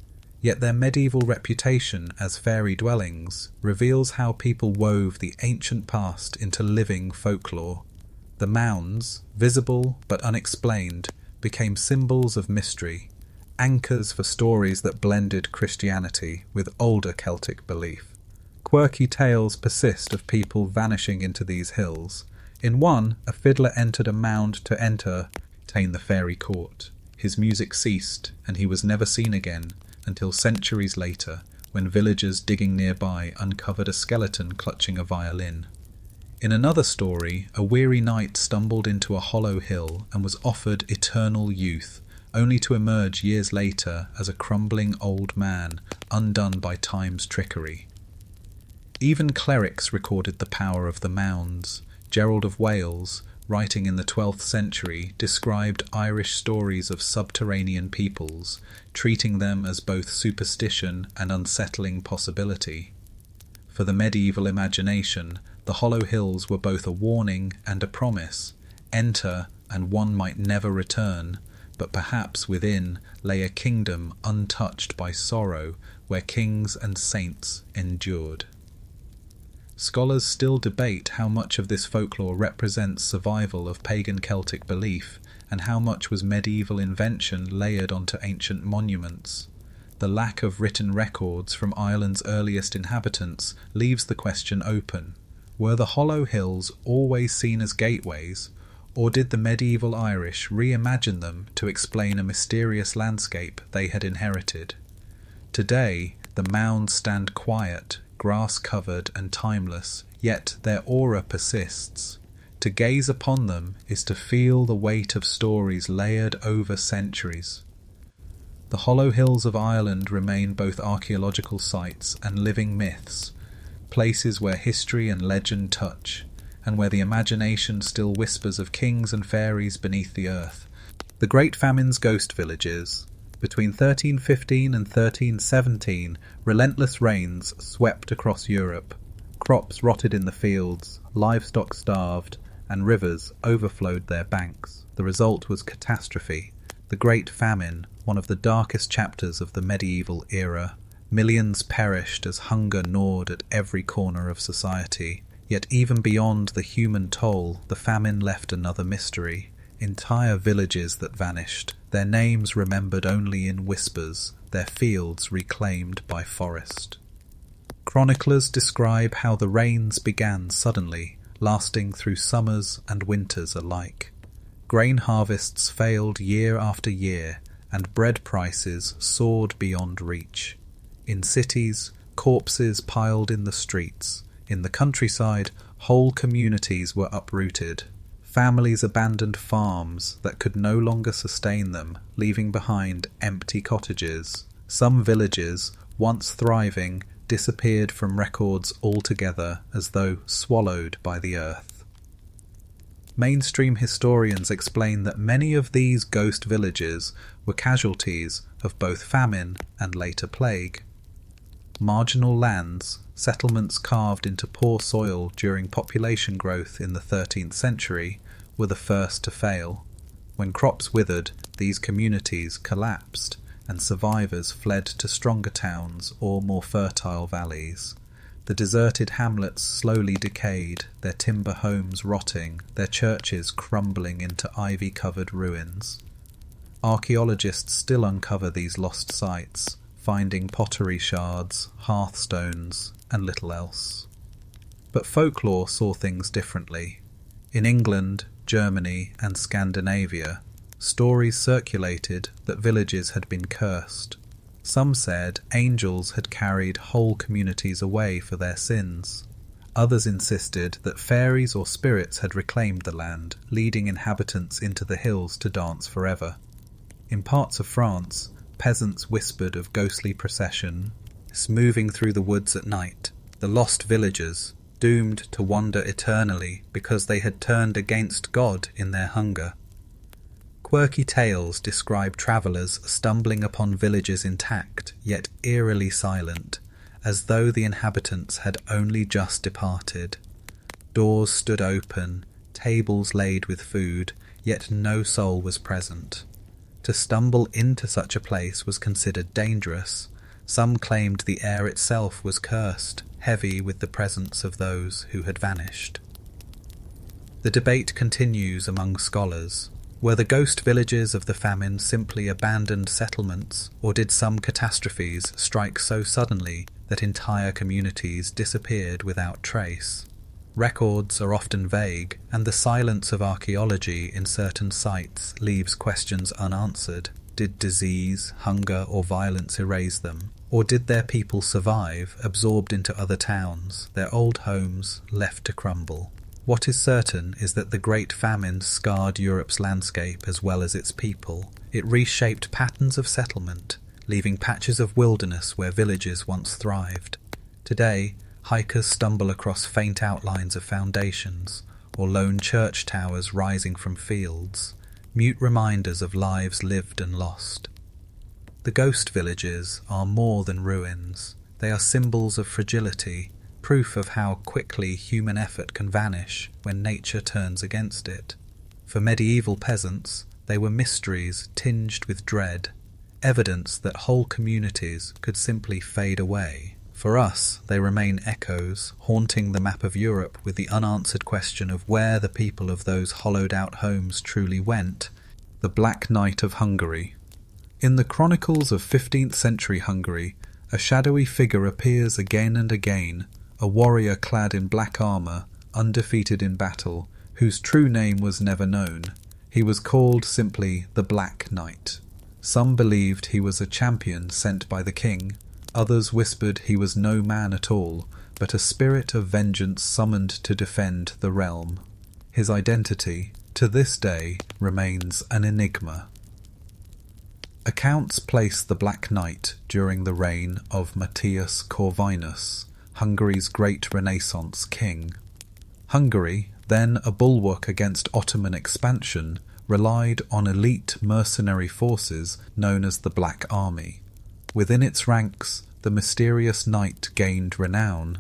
Yet their medieval reputation as fairy dwellings reveals how people wove the ancient past into living folklore. The mounds, visible but unexplained, became symbols of mystery, anchors for stories that blended Christianity with older Celtic belief. Quirky tales persist of people vanishing into these hills. In one, a fiddler entered a mound to entertain the fairy court. His music ceased, and he was never seen again until centuries later, when villagers digging nearby uncovered a skeleton clutching a violin. In another story, a weary knight stumbled into a hollow hill and was offered eternal youth, only to emerge years later as a crumbling old man, undone by time's trickery. Even clerics recorded the power of the mounds. Gerald of Wales, writing in the 12th century, described Irish stories of subterranean peoples, treating them as both superstition and unsettling possibility. For the medieval imagination, the hollow hills were both a warning and a promise. Enter, and one might never return, but perhaps within lay a kingdom untouched by sorrow, where kings and saints endured. Scholars still debate how much of this folklore represents survival of pagan Celtic belief and how much was medieval invention layered onto ancient monuments. The lack of written records from Ireland's earliest inhabitants leaves the question open. Were the hollow hills always seen as gateways, or did the medieval Irish reimagine them to explain a mysterious landscape they had inherited? Today, the mounds stand quiet, grass-covered and timeless, yet their aura persists. To gaze upon them is to feel the weight of stories layered over centuries. The hollow hills of Ireland remain both archaeological sites and living myths, places where history and legend touch, and where the imagination still whispers of kings and fairies beneath the earth. The Great Famine's ghost villages. Between 1315 and 1317, relentless rains swept across Europe. Crops rotted in the fields, livestock starved, and rivers overflowed their banks. The result was catastrophe. The Great Famine, one of the darkest chapters of the medieval era. Millions perished as hunger gnawed at every corner of society. Yet even beyond the human toll, the famine left another mystery. Entire villages that vanished, their names remembered only in whispers, their fields reclaimed by forest. Chroniclers describe how the rains began suddenly, lasting through summers and winters alike. Grain harvests failed year after year, and bread prices soared beyond reach. In cities, corpses piled in the streets. In the countryside, whole communities were uprooted. Families abandoned farms that could no longer sustain them, leaving behind empty cottages. Some villages, once thriving, disappeared from records altogether as though swallowed by the earth. Mainstream historians explain that many of these ghost villages were casualties of both famine and later plague. Marginal lands, settlements carved into poor soil during population growth in the 13th century, were the first to fail. When crops withered, these communities collapsed, and survivors fled to stronger towns or more fertile valleys. The deserted hamlets slowly decayed, their timber homes rotting, their churches crumbling into ivy-covered ruins. Archaeologists still uncover these lost sites, finding pottery shards, hearthstones, and little else. But folklore saw things differently. In England, Germany, and Scandinavia, stories circulated that villages had been cursed. Some said angels had carried whole communities away for their sins. Others insisted that fairies or spirits had reclaimed the land, leading inhabitants into the hills to dance forever. In parts of France, peasants whispered of ghostly processions moving through the woods at night, the lost villagers, doomed to wander eternally because they had turned against God in their hunger. Quirky tales describe travellers stumbling upon villages intact, yet eerily silent, as though the inhabitants had only just departed. Doors stood open, tables laid with food, yet no soul was present. To stumble into such a place was considered dangerous. Some claimed the air itself was cursed, heavy with the presence of those who had vanished. The debate continues among scholars. Were the ghost villages of the famine simply abandoned settlements, or did some catastrophes strike so suddenly that entire communities disappeared without trace? Records are often vague, and the silence of archaeology in certain sites leaves questions unanswered. Did disease, hunger, or violence erase them? Or did their people survive, absorbed into other towns, their old homes left to crumble? What is certain is that the Great Famine scarred Europe's landscape as well as its people. It reshaped patterns of settlement, leaving patches of wilderness where villages once thrived. Today, hikers stumble across faint outlines of foundations, or lone church towers rising from fields, mute reminders of lives lived and lost. The ghost villages are more than ruins. They are symbols of fragility, proof of how quickly human effort can vanish when nature turns against it. For medieval peasants, they were mysteries tinged with dread, evidence that whole communities could simply fade away. For us, they remain echoes, haunting the map of Europe with the unanswered question of where the people of those hollowed-out homes truly went. The Black Knight of Hungary. In the chronicles of 15th century Hungary, a shadowy figure appears again and again, a warrior clad in black armour, undefeated in battle, whose true name was never known. He was called simply the Black Knight. Some believed he was a champion sent by the king, others whispered he was no man at all, but a spirit of vengeance summoned to defend the realm. His identity, to this day, remains an enigma. Accounts place the Black Knight during the reign of Matthias Corvinus, Hungary's great Renaissance king. Hungary, then a bulwark against Ottoman expansion, relied on elite mercenary forces known as the Black Army. Within its ranks, the mysterious knight gained renown.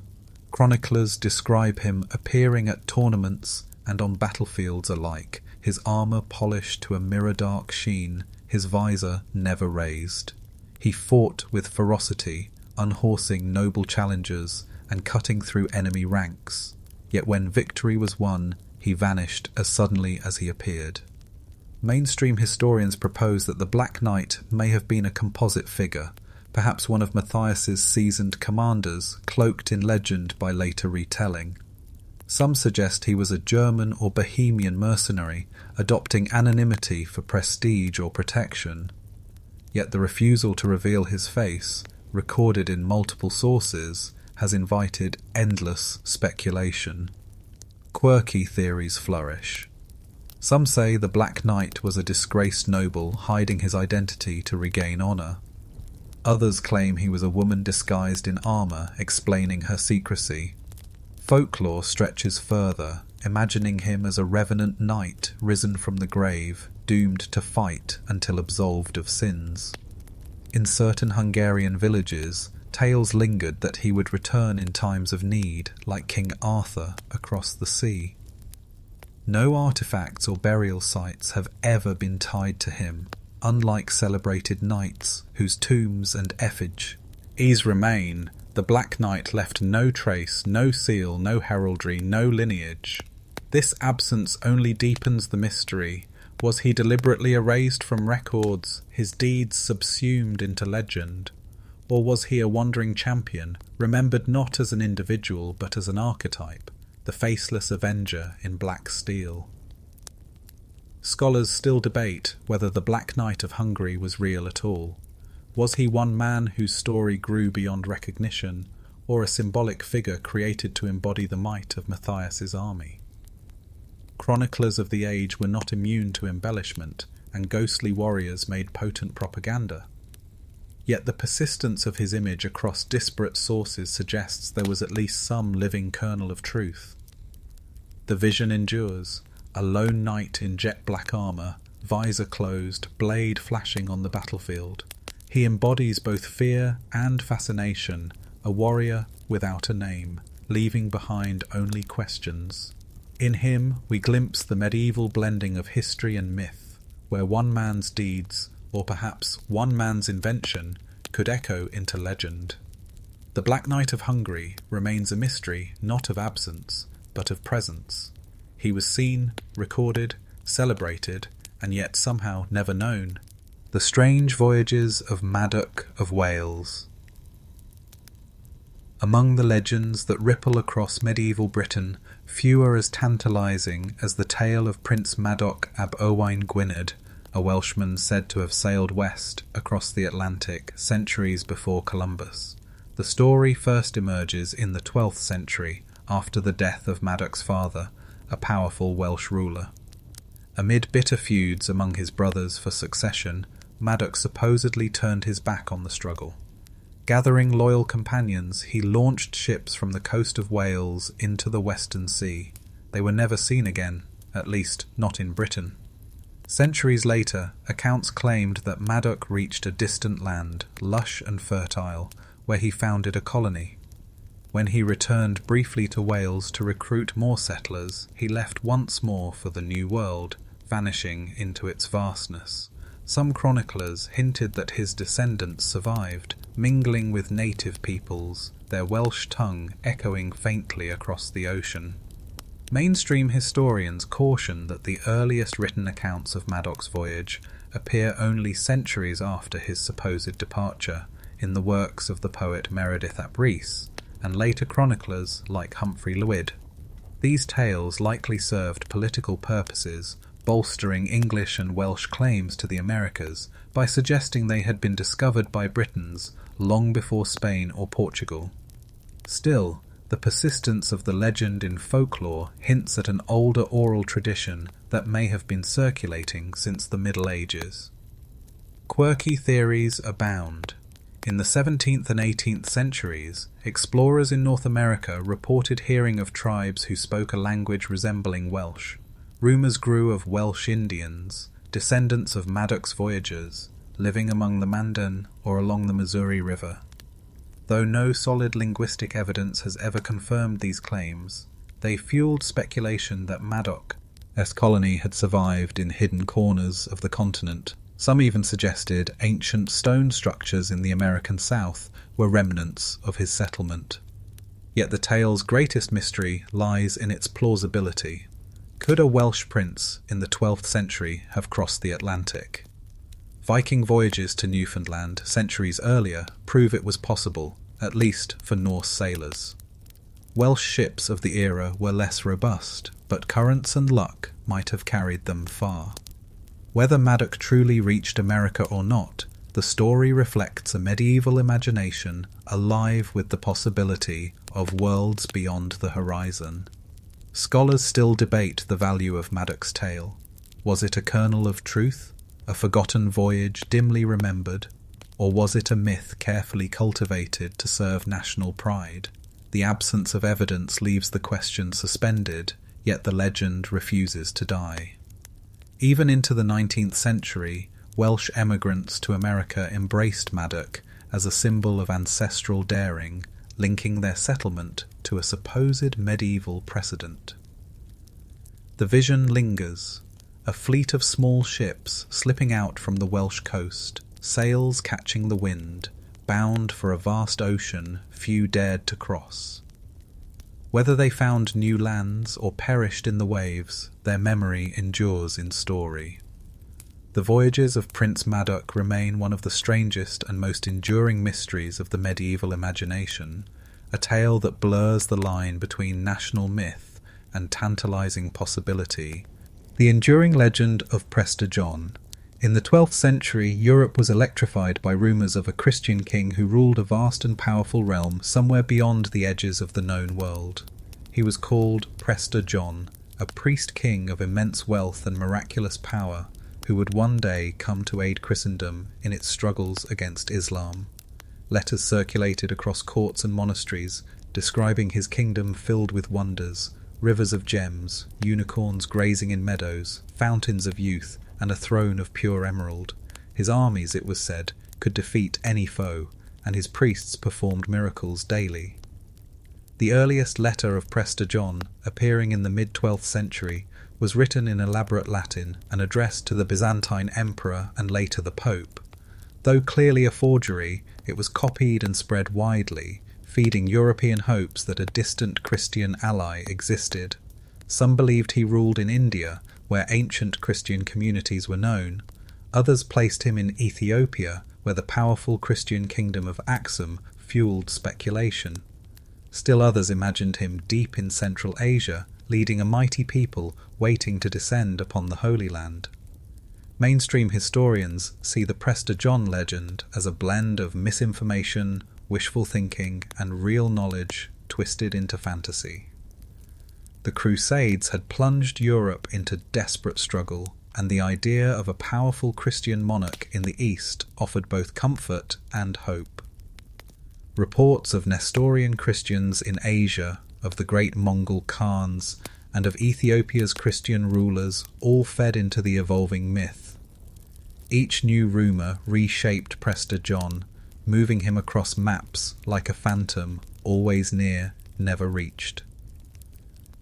Chroniclers describe him appearing at tournaments and on battlefields alike, his armour polished to a mirror-dark sheen, his visor never raised. He fought with ferocity, unhorsing noble challengers and cutting through enemy ranks. Yet when victory was won, he vanished as suddenly as he appeared. Mainstream historians propose that the Black Knight may have been a composite figure, perhaps one of Matthias's seasoned commanders, cloaked in legend by later retelling. Some suggest he was a German or Bohemian mercenary, adopting anonymity for prestige or protection. Yet the refusal to reveal his face, recorded in multiple sources, has invited endless speculation. Quirky theories flourish. Some say the Black Knight was a disgraced noble hiding his identity to regain honour. Others claim he was a woman disguised in armour, explaining her secrecy. Folklore stretches further, imagining him as a revenant knight risen from the grave, doomed to fight until absolved of sins. In certain Hungarian villages, tales lingered that he would return in times of need, like King Arthur across the sea. No artifacts or burial sites have ever been tied to him, unlike celebrated knights whose tombs and effigies remain. The Black Knight left no trace, no seal, no heraldry, no lineage. This absence only deepens the mystery. Was he deliberately erased from records, his deeds subsumed into legend? Or was he a wandering champion, remembered not as an individual but as an archetype, the faceless avenger in black steel? Scholars still debate whether the Black Knight of Hungary was real at all. Was he one man whose story grew beyond recognition, or a symbolic figure created to embody the might of Matthias's army? Chroniclers of the age were not immune to embellishment, and ghostly warriors made potent propaganda. Yet the persistence of his image across disparate sources suggests there was at least some living kernel of truth. The vision endures, a lone knight in jet-black armour, visor closed, blade flashing on the battlefield. He embodies both fear and fascination, a warrior without a name, leaving behind only questions. In him we glimpse the medieval blending of history and myth, where one man's deeds, or perhaps one man's invention, could echo into legend. The Black Knight of Hungary remains a mystery not of absence, but of presence. He was seen, recorded, celebrated, and yet somehow never known. The Strange Voyages of Madoc of Wales. Among the legends that ripple across medieval Britain, few are as tantalising as the tale of Prince Madoc ab Owain Gwynedd, a Welshman said to have sailed west across the Atlantic centuries before Columbus. The story first emerges in the 12th century, after the death of Madoc's father, a powerful Welsh ruler. Amid bitter feuds among his brothers for succession, Madoc supposedly turned his back on the struggle. Gathering loyal companions, he launched ships from the coast of Wales into the Western Sea. They were never seen again, at least not in Britain. Centuries later, accounts claimed that Madoc reached a distant land, lush and fertile, where he founded a colony. When he returned briefly to Wales to recruit more settlers, he left once more for the New World, vanishing into its vastness. Some chroniclers hinted that his descendants survived, mingling with native peoples, their Welsh tongue echoing faintly across the ocean. Mainstream historians caution that the earliest written accounts of Madoc's voyage appear only centuries after his supposed departure, in the works of the poet Meredith ap Rhys, and later chroniclers like Humphrey Llwyd. These tales likely served political purposes, bolstering English and Welsh claims to the Americas by suggesting they had been discovered by Britons long before Spain or Portugal. Still, the persistence of the legend in folklore hints at an older oral tradition that may have been circulating since the Middle Ages. Quirky theories abound. In the 17th and 18th centuries, explorers in North America reported hearing of tribes who spoke a language resembling Welsh. Rumours grew of Welsh Indians, descendants of Madoc's voyagers, living among the Mandan or along the Missouri River. Though no solid linguistic evidence has ever confirmed these claims, they fueled speculation that Madoc's colony had survived in hidden corners of the continent. Some even suggested ancient stone structures in the American South were remnants of his settlement. Yet the tale's greatest mystery lies in its plausibility. Could a Welsh prince in the 12th century have crossed the Atlantic? Viking voyages to Newfoundland centuries earlier prove it was possible, at least for Norse sailors. Welsh ships of the era were less robust, but currents and luck might have carried them far. Whether Madoc truly reached America or not, the story reflects a medieval imagination alive with the possibility of worlds beyond the horizon. Scholars still debate the value of Madoc's tale. Was it a kernel of truth, a forgotten voyage dimly remembered, or was it a myth carefully cultivated to serve national pride? The absence of evidence leaves the question suspended, yet the legend refuses to die. Even into the 19th century, Welsh emigrants to America embraced Madoc as a symbol of ancestral daring, linking their settlement to a supposed medieval precedent. The vision lingers, a fleet of small ships slipping out from the Welsh coast, sails catching the wind, bound for a vast ocean few dared to cross. Whether they found new lands or perished in the waves, their memory endures in story. The voyages of Prince Madoc remain one of the strangest and most enduring mysteries of the medieval imagination, a tale that blurs the line between national myth and tantalizing possibility. The enduring legend of Prester John. In the 12th century, Europe was electrified by rumours of a Christian king who ruled a vast and powerful realm somewhere beyond the edges of the known world. He was called Prester John, a priest-king of immense wealth and miraculous power, who would one day come to aid Christendom in its struggles against Islam. Letters circulated across courts and monasteries, describing his kingdom filled with wonders, rivers of gems, unicorns grazing in meadows, fountains of youth, and a throne of pure emerald. His armies, it was said, could defeat any foe, and his priests performed miracles daily. The earliest letter of Prester John, appearing in the mid-12th century, was written in elaborate Latin and addressed to the Byzantine emperor and later the Pope. Though clearly a forgery, it was copied and spread widely, feeding European hopes that a distant Christian ally existed. Some believed he ruled in India, where ancient Christian communities were known. Others placed him in Ethiopia, where the powerful Christian kingdom of Aksum fueled speculation. Still others imagined him deep in Central Asia, leading a mighty people waiting to descend upon the Holy Land. Mainstream historians see the Prester John legend as a blend of misinformation, wishful thinking, and real knowledge twisted into fantasy. The Crusades had plunged Europe into desperate struggle, and the idea of a powerful Christian monarch in the East offered both comfort and hope. Reports of Nestorian Christians in Asia, of the great Mongol Khans, and of Ethiopia's Christian rulers all fed into the evolving myth. Each new rumour reshaped Prester John, moving him across maps like a phantom, always near, never reached.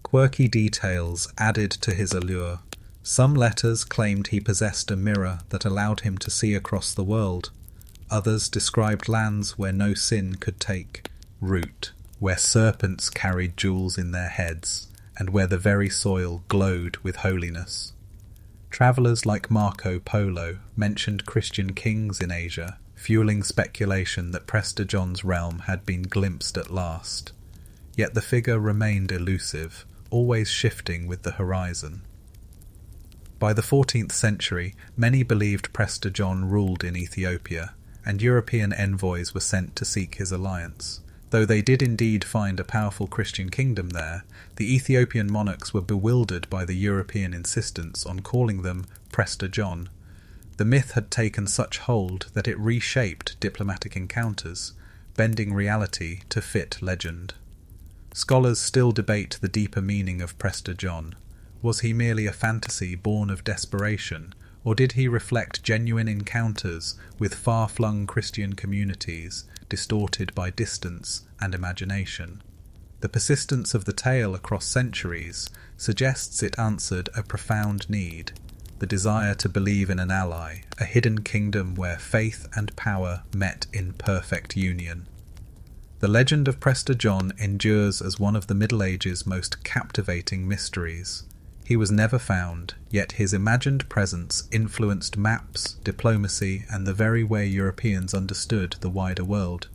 Quirky details added to his allure. Some letters claimed he possessed a mirror that allowed him to see across the world. Others described lands where no sin could take root, where serpents carried jewels in their heads, and where the very soil glowed with holiness. Travellers like Marco Polo mentioned Christian kings in Asia, fueling speculation that Prester John's realm had been glimpsed at last. Yet the figure remained elusive, always shifting with the horizon. By the 14th century, many believed Prester John ruled in Ethiopia, and European envoys were sent to seek his alliance. Though they did indeed find a powerful Christian kingdom there, the Ethiopian monarchs were bewildered by the European insistence on calling them Prester John. The myth had taken such hold that it reshaped diplomatic encounters, bending reality to fit legend. Scholars still debate the deeper meaning of Prester John. Was he merely a fantasy born of desperation, or did he reflect genuine encounters with far-flung Christian communities, distorted by distance and imagination? The persistence of the tale across centuries suggests it answered a profound need, the desire to believe in an ally, a hidden kingdom where faith and power met in perfect union. The legend of Prester John endures as one of the Middle Ages' most captivating mysteries. He was never found, yet his imagined presence influenced maps, diplomacy, and the very way Europeans understood the wider world.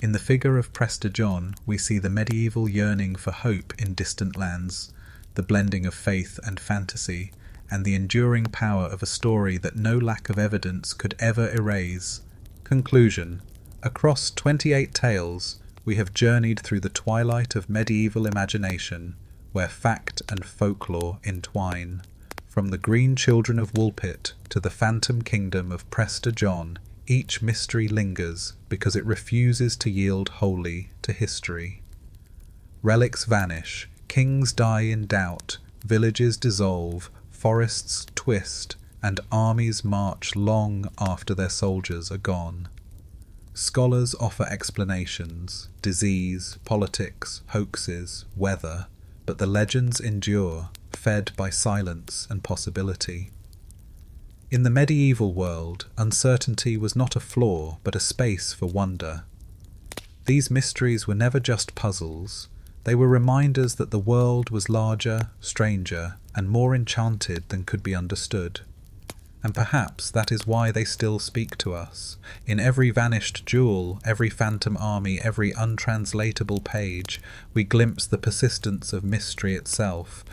In the figure of Prester John, we see the medieval yearning for hope in distant lands, the blending of faith and fantasy, and the enduring power of a story that no lack of evidence could ever erase. Conclusion. Across 28 tales, we have journeyed through the twilight of medieval imagination, where fact and folklore entwine. From the green children of Woolpit to the phantom kingdom of Prester John, each mystery lingers because it refuses to yield wholly to history. Relics vanish, Kings die in doubt, villages dissolve, forests twist, and armies march long after their soldiers are gone. Scholars offer explanations, disease, politics, hoaxes, weather, but the legends endure, fed by silence and possibility. In the medieval world, uncertainty was not a flaw, but a space for wonder. These mysteries were never just puzzles. They were reminders that the world was larger, stranger, and more enchanted than could be understood. And perhaps that is why they still speak to us. In every vanished jewel, every phantom army, every untranslatable page, we glimpse the persistence of mystery itself,